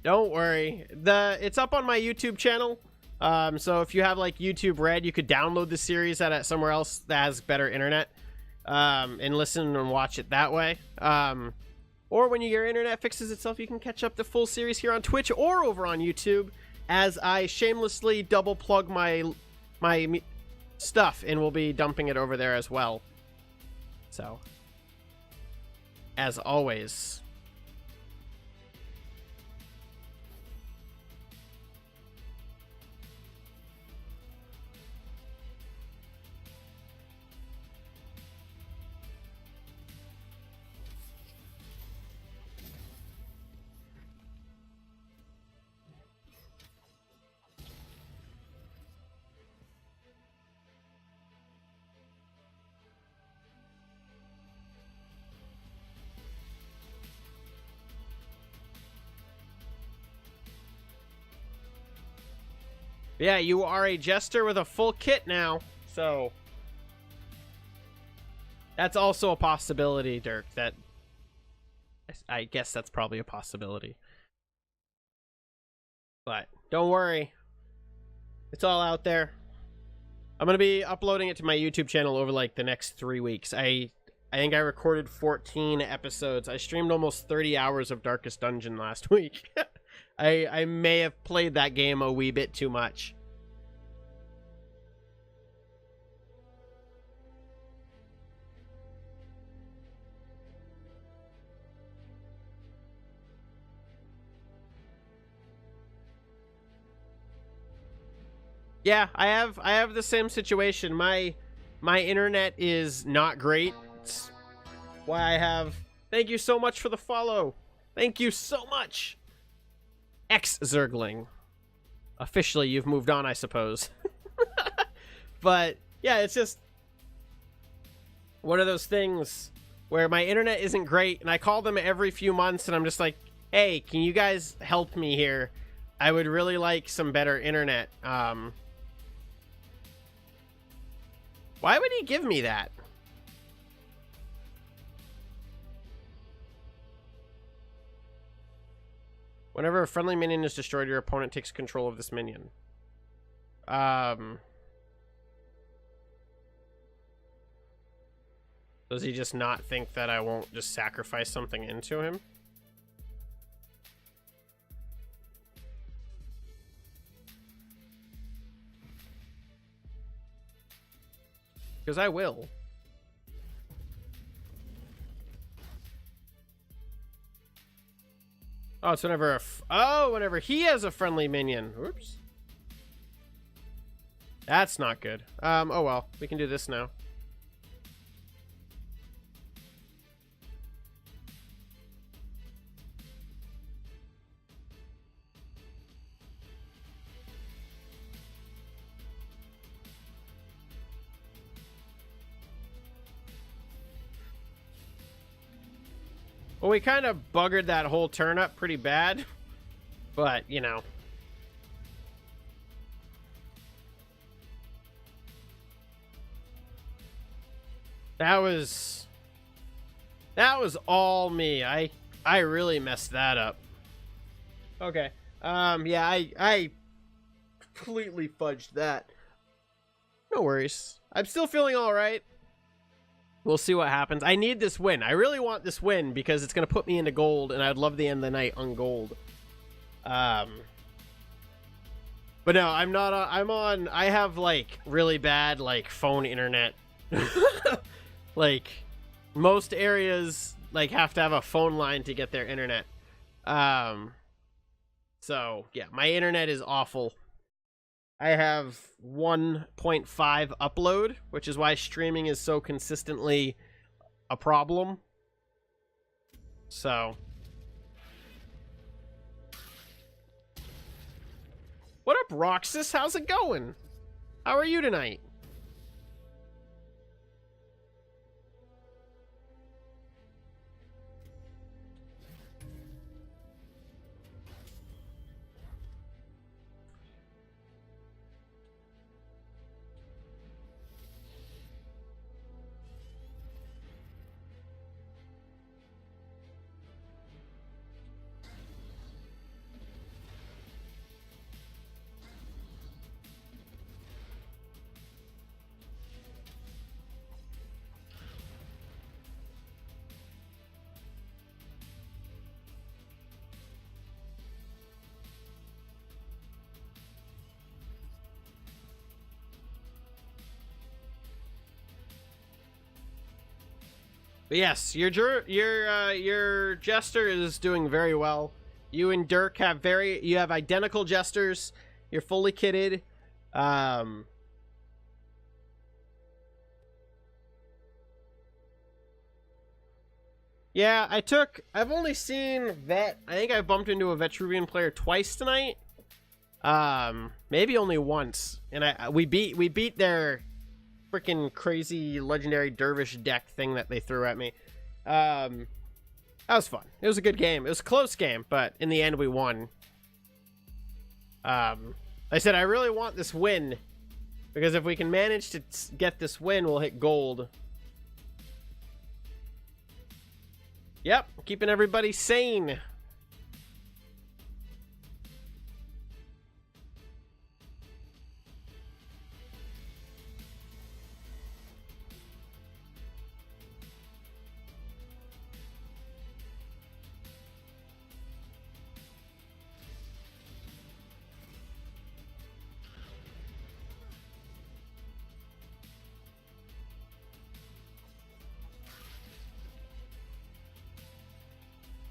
Speaker 1: Don't worry. It's up on my YouTube channel. So if you have like YouTube Red, you could download the series at somewhere else that has better internet, and listen and watch it that way. Or when your internet fixes itself, you can catch up the full series here on Twitch or over on YouTube, as I shamelessly double plug my stuff, and we'll be dumping it over there as well. So, as always, yeah, you are a jester with a full kit now, so that's also a possibility, Dirk. That I guess that's probably a possibility. But don't worry. It's all out there. I'm going to be uploading it to my YouTube channel over like the next 3 weeks. I think I recorded 14 episodes. I streamed almost 30 hours of Darkest Dungeon last week. I may have played that game a wee bit too much. Yeah, I have the same situation. My internet is not great. It's why I have... Thank you so much for the follow. Thank you so much. Zergling. Officially, you've moved on, I suppose. But, yeah, it's just one of those things where my internet isn't great, and I call them every few months, and I'm just like, hey, can you guys help me here? I would really like some better internet. Why would he give me that? Whenever a friendly minion is destroyed, your opponent takes control of this minion. Does he just not think that I won't just sacrifice something into him? Because I will. Oh, it's whenever whenever he has a friendly minion. Oops. That's not good. Oh well, we can do this now. Well, we kind of buggered that whole turn up pretty bad, but, you know. That was all me. I really messed that up. Okay. Yeah, I completely fudged that. No worries. I'm still feeling all right. We'll see what happens. I need this win. I really want this win because it's going to put me into gold, and I'd love to end the night on gold. But no, I'm not on... I have, like, really bad, like, phone internet. Like, most areas, like, have to have a phone line to get their internet. So, yeah, my internet is awful. I have 1.5 upload, which is why streaming is so consistently a problem. So. What up, Roxas? How's it going? How are you tonight? But yes, your jester is doing very well. You and Dirk have identical jesters. You're fully kitted. Yeah, I've only seen Vet. I think I bumped into a Vetruvian player twice tonight. Maybe only once. And we beat their freaking crazy legendary dervish deck thing that they threw at me. That was fun. It was a good game. It was a close game, but in the end we won. I said I really want this win, because if we can manage to get this win, we'll hit gold. Yep, keeping everybody sane.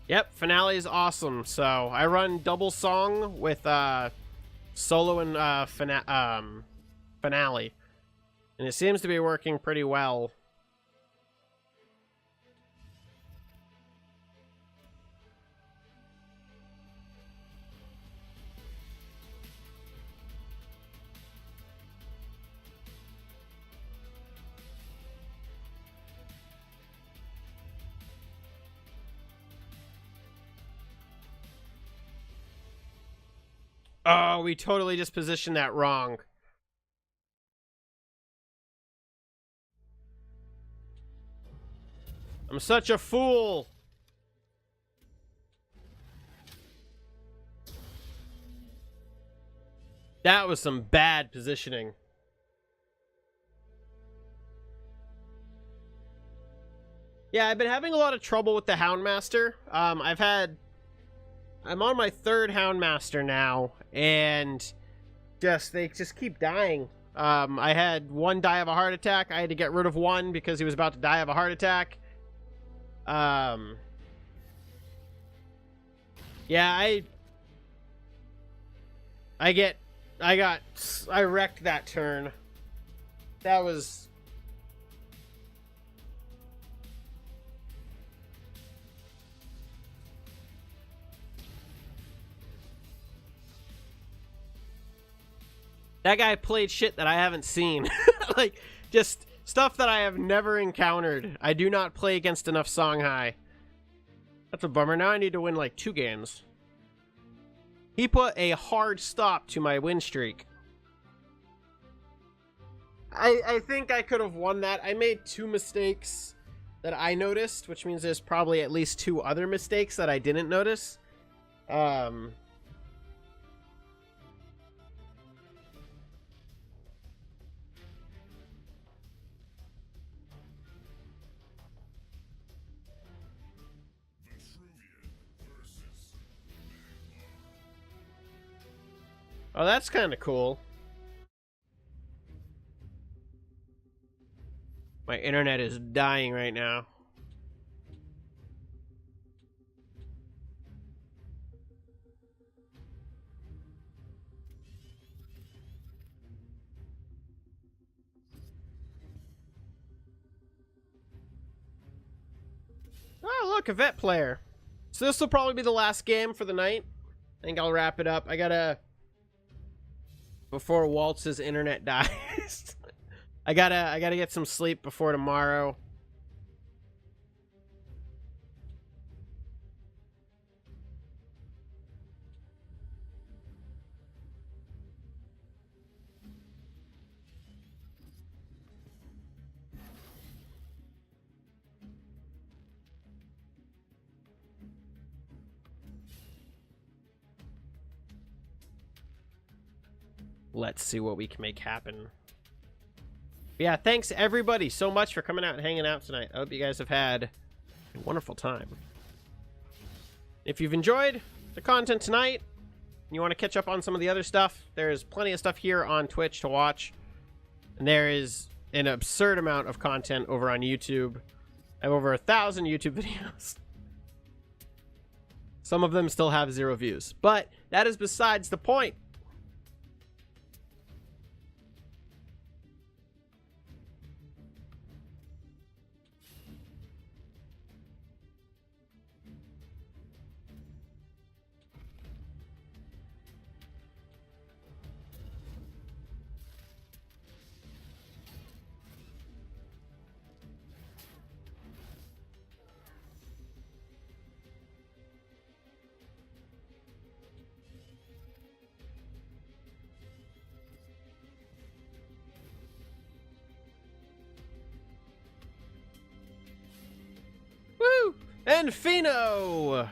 Speaker 1: Yep, finale is awesome. So I run double song with solo and finale, and it seems to be working pretty well. Oh, we totally just positioned that wrong. I'm such a fool. That was some bad positioning. Yeah, I've been having a lot of trouble with the Houndmaster. I'm on my third Houndmaster now, and they just keep dying. I had one die of a heart attack. I had to get rid of one because he was about to die of a heart attack. Yeah, I wrecked that turn. That was... That guy played shit that I haven't seen. Like, just stuff that I have never encountered. I do not play against enough Songhai. That's a bummer. Now I need to win like 2 games. He put a hard stop to my win streak. I think I could have won that. I made 2 mistakes that I noticed, which means there's probably at least 2 other mistakes that I didn't notice. Oh, that's kind of cool. My internet is dying right now. Oh, look, a vet player. So this will probably be the last game for the night. I think I'll wrap it up. Before Waltz's internet dies. I gotta get some sleep before tomorrow. Let's see what we can make happen. Yeah, thanks everybody so much for coming out and hanging out tonight. I hope you guys have had a wonderful time. If you've enjoyed the content tonight, and you want to catch up on some of the other stuff, there's plenty of stuff here on Twitch to watch. And there is an absurd amount of content over on YouTube. I have over 1,000 YouTube videos. Some of them still have 0 views, but that is besides the point. Woo! And Pheno!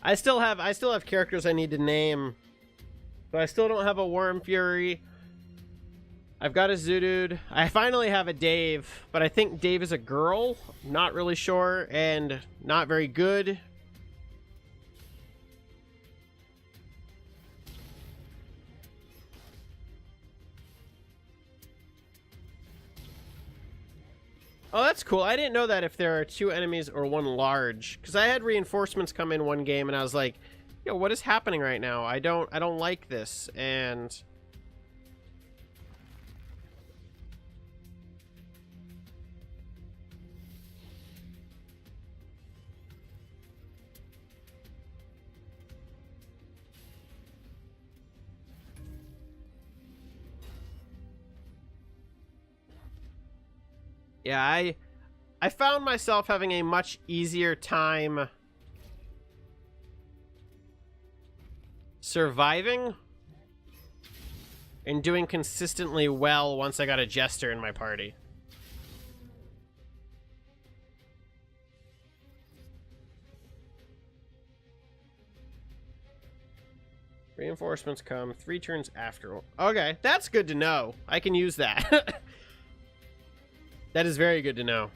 Speaker 1: I still have characters I need to name. So I still don't have a Worm Fury. I've got a Zoodude. I finally have a Dave, but I think Dave is a girl. Not really sure, and not very good. Oh, that's cool. I didn't know that if there are 2 enemies or 1 large. Because I had reinforcements come in one game, and I was like, yo, what is happening right now? I don't like this. And yeah, I found myself having a much easier time surviving and doing consistently well once I got a Jester in my party. Reinforcements come 3 turns after. Okay, that's good to know. I can use that. That is very good to know.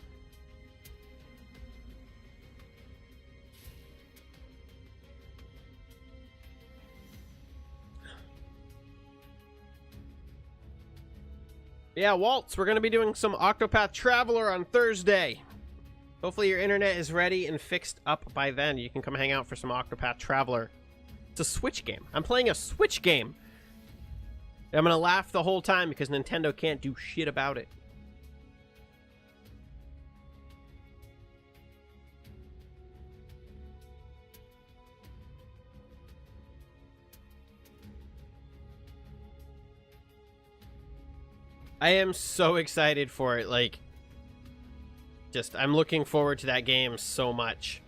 Speaker 1: Yeah, Waltz, we're going to be doing some Octopath Traveler on Thursday. Hopefully your internet is ready and fixed up by then. You can come hang out for some Octopath Traveler. It's a Switch game. I'm playing a Switch game. I'm going to laugh the whole time because Nintendo can't do shit about it. I am so excited for it. Like, I'm looking forward to that game so much.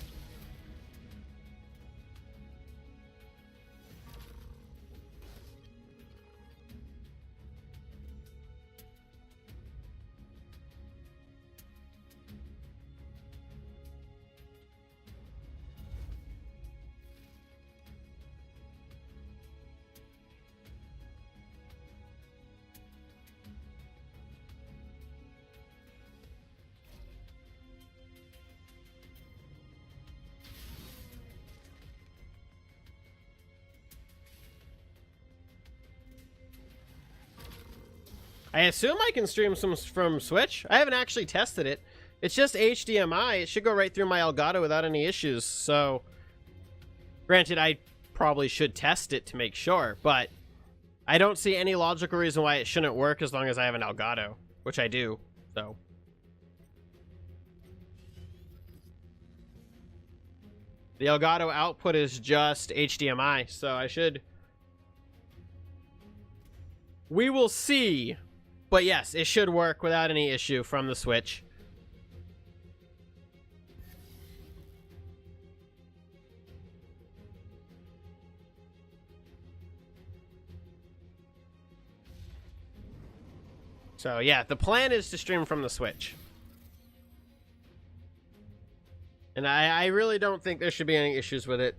Speaker 1: I assume I can stream some from Switch. I haven't actually tested it. It's just HDMI. It should go right through my Elgato without any issues. So, granted, I probably should test it to make sure, but I don't see any logical reason why it shouldn't work as long as I have an Elgato, which I do. So, the Elgato output is just HDMI, so I should. We will see. But yes, it should work without any issue from the Switch. So yeah, the plan is to stream from the Switch. And I really don't think there should be any issues with it.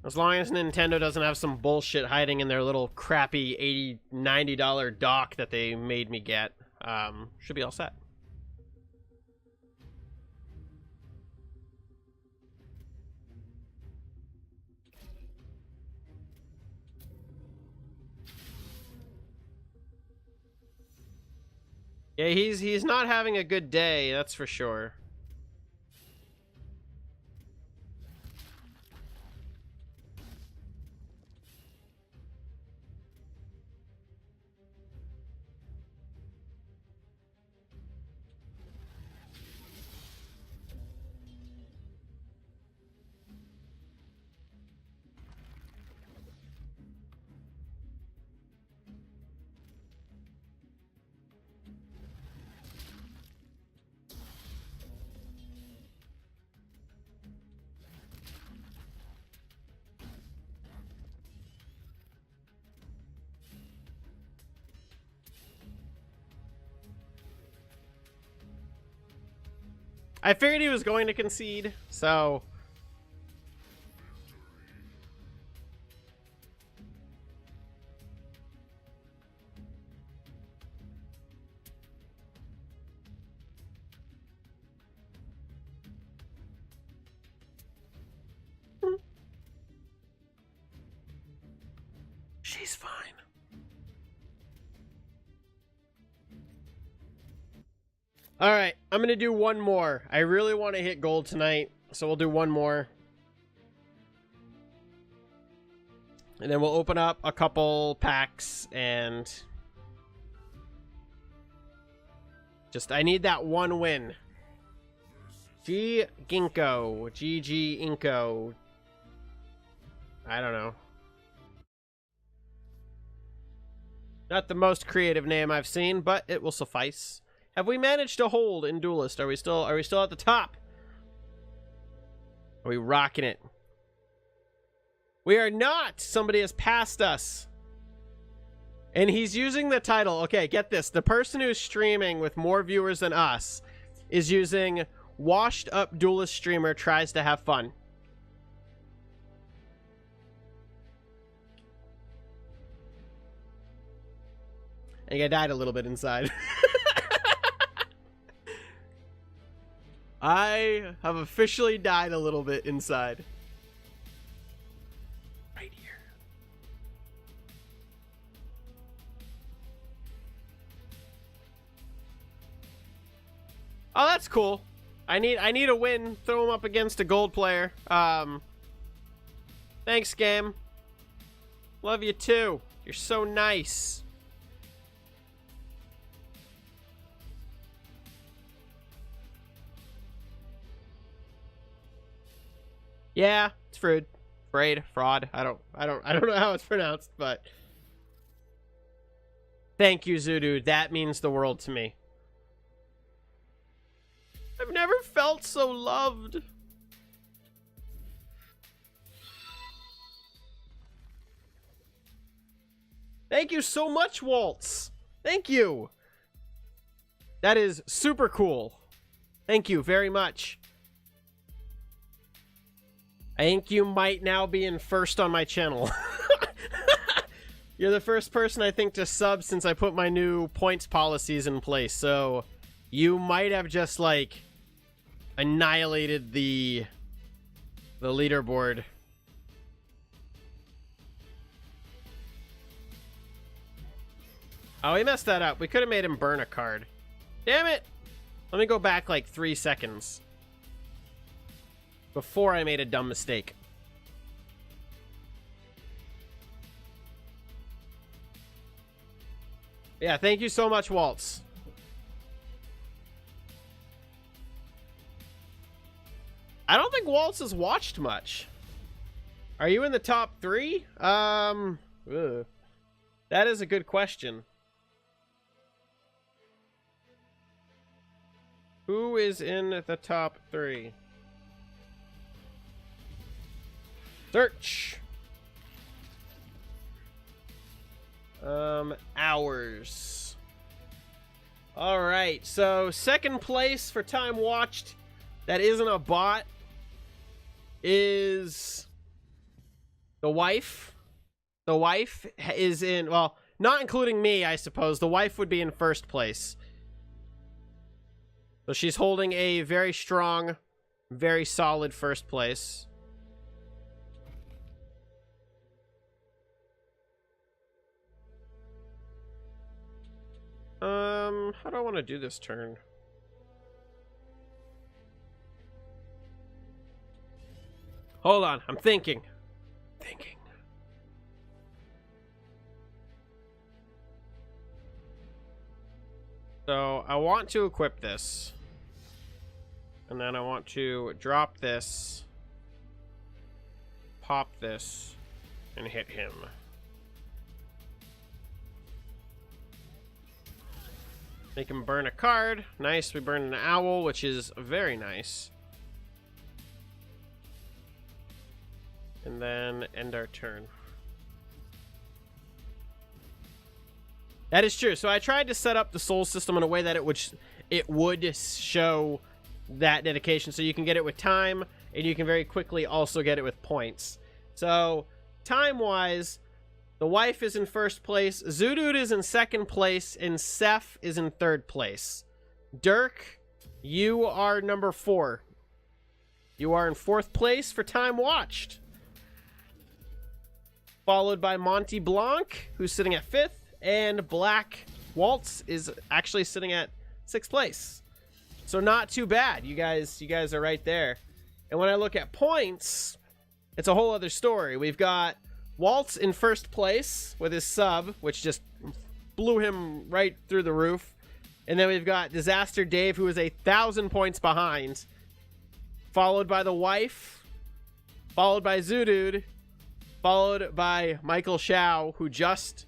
Speaker 1: As long as Nintendo doesn't have some bullshit hiding in their little crappy $80, $90 dock that they made me get, should be all set. Yeah, he's not having a good day, that's for sure. I figured he was going to concede, so... She's fine. All right, I'm gonna do one more. I really want to hit gold tonight, so we'll do one more. And then we'll open up a couple packs and... just, I need that one win. G Ginkgo. GG Inko. I don't know. Not the most creative name I've seen, but it will suffice. Have we managed to hold in Duelyst? Are we still at the top? Are we rocking it? We are not! Somebody has passed us. And he's using the title. Okay, get this. The person who's streaming with more viewers than us is using washed up Duelyst streamer tries to have fun. I think I died a little bit inside. I have officially died a little bit inside. Right here. Oh, that's cool. I need a win. Throw him up against a gold player. Thanks, game. Love you too. You're so nice. Yeah, it's Fraud. Fraud. I don't know how it's pronounced, but thank you, Zudu. That means the world to me. I've never felt so loved. Thank you so much, Waltz. Thank you. That is super cool. Thank you very much. I think you might now be in first on my channel. You're the first person I think to sub since I put my new points policies in place, so you might have just, like, annihilated the leaderboard. Oh, he messed that up. We could have made him burn a card. Damn it! Let me go back, like, 3 seconds. Before I made a dumb mistake. Yeah, thank you so much, Waltz. I don't think Waltz has watched much. Are you in the top 3? That is a good question. Who is in the top 3? Search. Hours. All right, so second place for time watched that isn't a bot is the wife. The wife is in, well, not including me, I suppose. The wife would be in first place. So she's holding a very strong, very solid first place. How do I want to do this turn? Hold on, I'm thinking. So I want to equip this. And then I want to drop this, pop this, and hit him. Make him burn a card. Nice, we burn an owl, which is very nice. And then end our turn. That is true. So I tried to set up the soul system in a way that it would show that dedication. So you can get it with time, and you can very quickly also get it with points. So time-wise, the wife is in first place, Zudud is in second place, and Seth is in third place. Dirk, you are number 4. You are in fourth place for time watched. Followed by Monty Blanc, who's sitting at 5th. And Black Waltz is actually sitting at 6th place. So not too bad. You guys are right there. And when I look at points, it's a whole other story. We've got Waltz in first place with his sub, which just blew him right through the roof. And then we've got Disaster Dave, who is 1,000 points behind. Followed by the wife. Followed by Zudud. Followed by Michael Shao, who just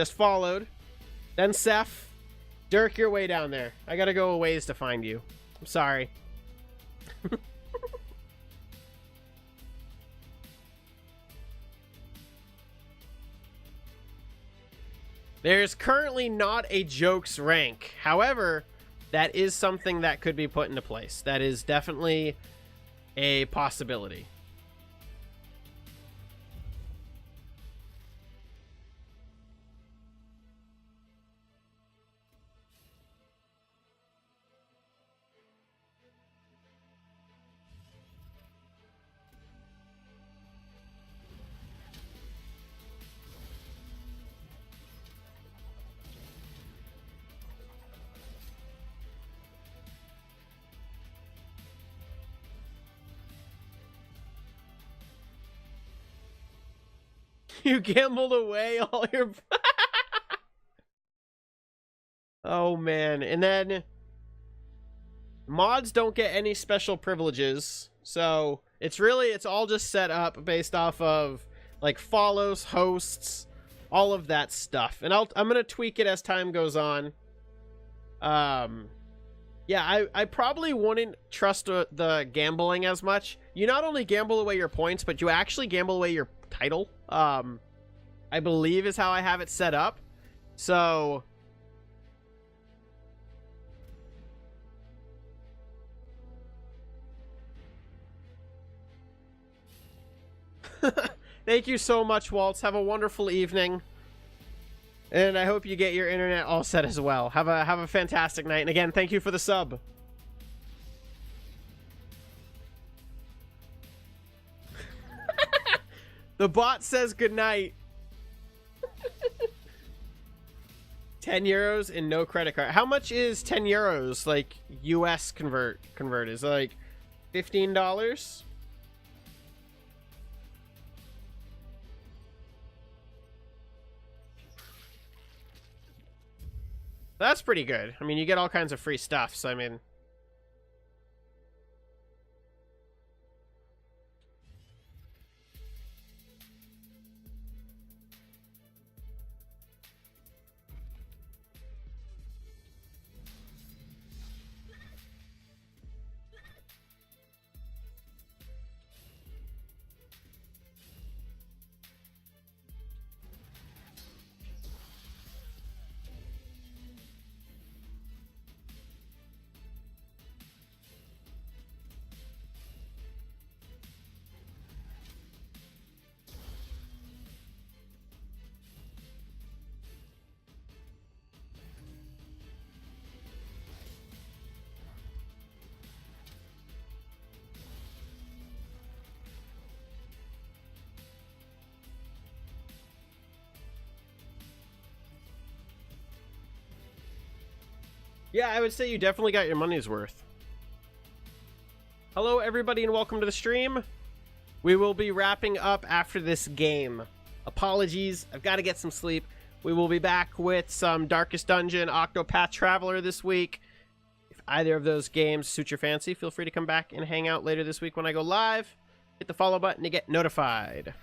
Speaker 1: followed. Then Seth. Dirk, you're way down there. I gotta go a ways to find you. I'm sorry. There's currently not a jokes rank. However, that is something that could be put into place. That is definitely a possibility. You gambled away all your... Oh, man. And then mods don't get any special privileges. So it's all just set up based off of like follows, hosts, all of that stuff. And I'm going to tweak it as time goes on. Yeah, I probably wouldn't trust the gambling as much. You not only gamble away your points, but you actually gamble away your title. I believe is how I have it set up. So thank you so much, Waltz. Have a wonderful evening. And I hope you get your internet all set as well. Have a fantastic night. And again, thank you for the sub. The bot says goodnight. 10 euros and no credit card. How much is 10 euros? Like US convert is like $15? That's pretty good. I mean, you get all kinds of free stuff, so I mean... Yeah, I would say you definitely got your money's worth. Hello, everybody, and welcome to the stream. We will be wrapping up after this game. Apologies, I've got to get some sleep. We will be back with some Darkest Dungeon, Octopath Traveler this week. If either of those games suit your fancy, feel free to come back and hang out later this week when I go live. Hit the follow button to get notified.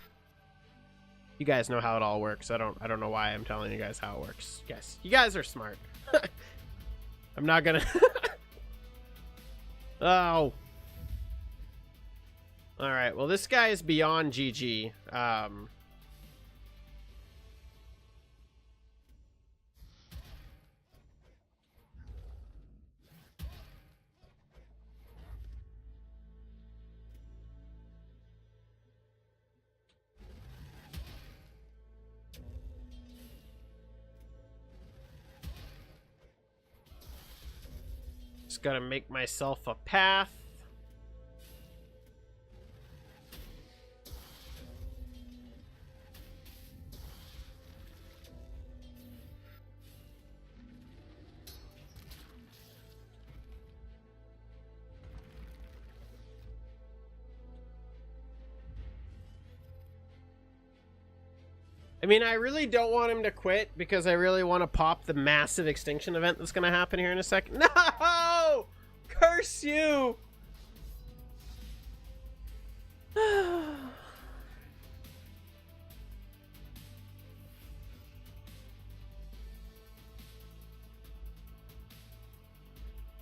Speaker 1: You guys know how it all works. I don't know why I'm telling you guys how it works. Yes, you guys are smart. I'm not gonna... Oh. Alright, well, this guy is beyond GG. Just gotta make myself a path. I mean, I really don't want him to quit because I really want to pop the massive extinction event that's going to happen here in a second. No! Curse you!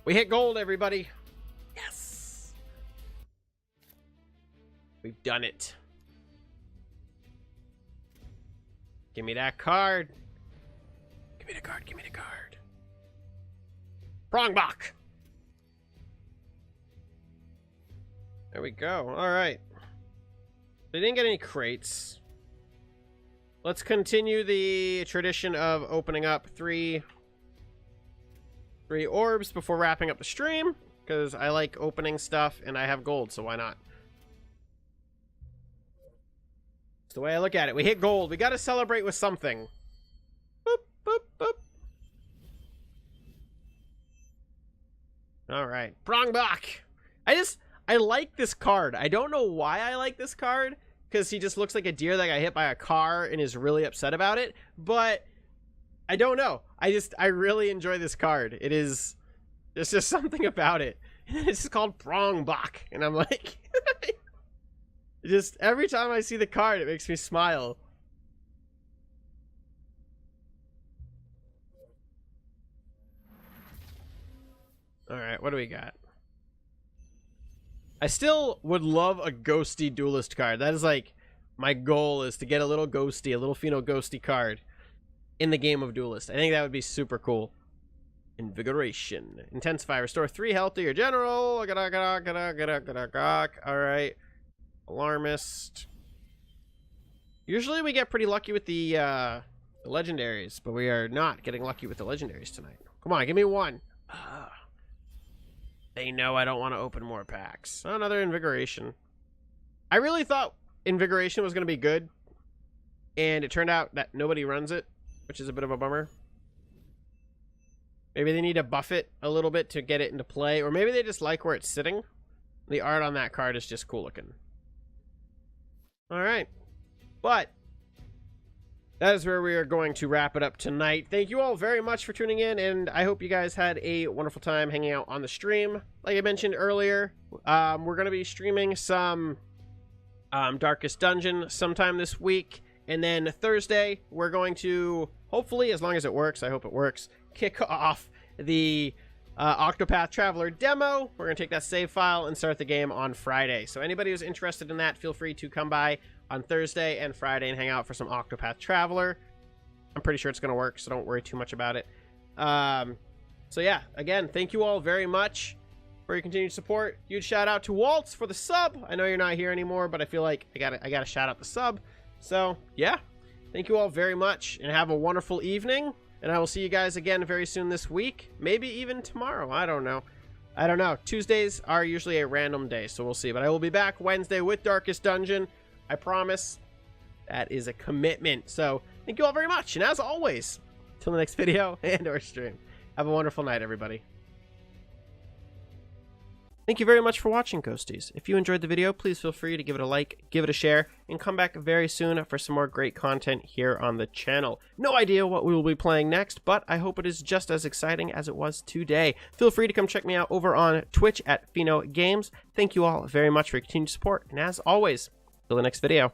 Speaker 1: We hit gold, everybody. Yes! We've done it. Give me that card. Give me the card. Give me the card. Prongbach. There we go. All right. They didn't get any crates. Let's continue the tradition of opening up three orbs before wrapping up the stream, because I like opening stuff and I have gold, so why not? The way I look at it, we hit gold. We got to celebrate with something. Boop, boop, boop. All right, Prongbach. I like this card. I don't know why I like this card, because he just looks like a deer that got hit by a car and is really upset about it. But I don't know. I really enjoy this card. There's just something about it. And it's just called Prongbach, and I'm like. Just every time I see the card, it makes me smile. Alright, what do we got? I still would love a ghosty Duelyst card. That is like my goal, is to get a little ghosty, a little Pheno ghosty card in the game of Duelyst. I think that would be super cool. Invigoration. Intensify. Restore 3 health to your general. Alright. Alarmist. Usually we get pretty lucky with the legendaries, but we are not getting lucky with the legendaries tonight. Come on, give me one. They know I don't want to open more packs. Another invigoration. I really thought invigoration was going to be good, and it turned out that nobody runs it, which is a bit of a bummer. Maybe they need to buff it a little bit to get it into play, or maybe they just like where it's sitting. The art on that card is just cool looking. Alright, but that is where we are going to wrap it up tonight. Thank you all very much for tuning in, and I hope you guys had a wonderful time hanging out on the stream. Like I mentioned earlier, we're going to be streaming some Darkest Dungeon sometime this week, and then Thursday we're going to, hopefully, as long as it works, I hope it works, kick off the Octopath Traveler demo. We're going to take that save file and start the game on Friday. So anybody who's interested in that, feel free to come by on Thursday and Friday and hang out for some Octopath Traveler. I'm pretty sure it's going to work, so don't worry too much about it. So yeah, again, thank you all very much for your continued support. Huge shout out to Waltz for the sub. I know you're not here anymore, but I feel like I gotta shout out the sub. So yeah, thank you all very much, and have a wonderful evening. And I will see you guys again very soon this week. Maybe even tomorrow. I don't know. Tuesdays are usually a random day, so we'll see. But I will be back Wednesday with Darkest Dungeon. I promise. That is a commitment. So thank you all very much. And as always, till the next video and or stream, Have a wonderful night, everybody. Thank you very much for watching, Ghosties. If you enjoyed the video, please feel free to give it a like, give it a share, and come back very soon for some more great content here on the channel. No idea what we will be playing next, but I hope it is just as exciting as it was today. Feel free to come check me out over on Twitch at Pheno Games. Thank you all very much for your continued support, and as always, till the next video.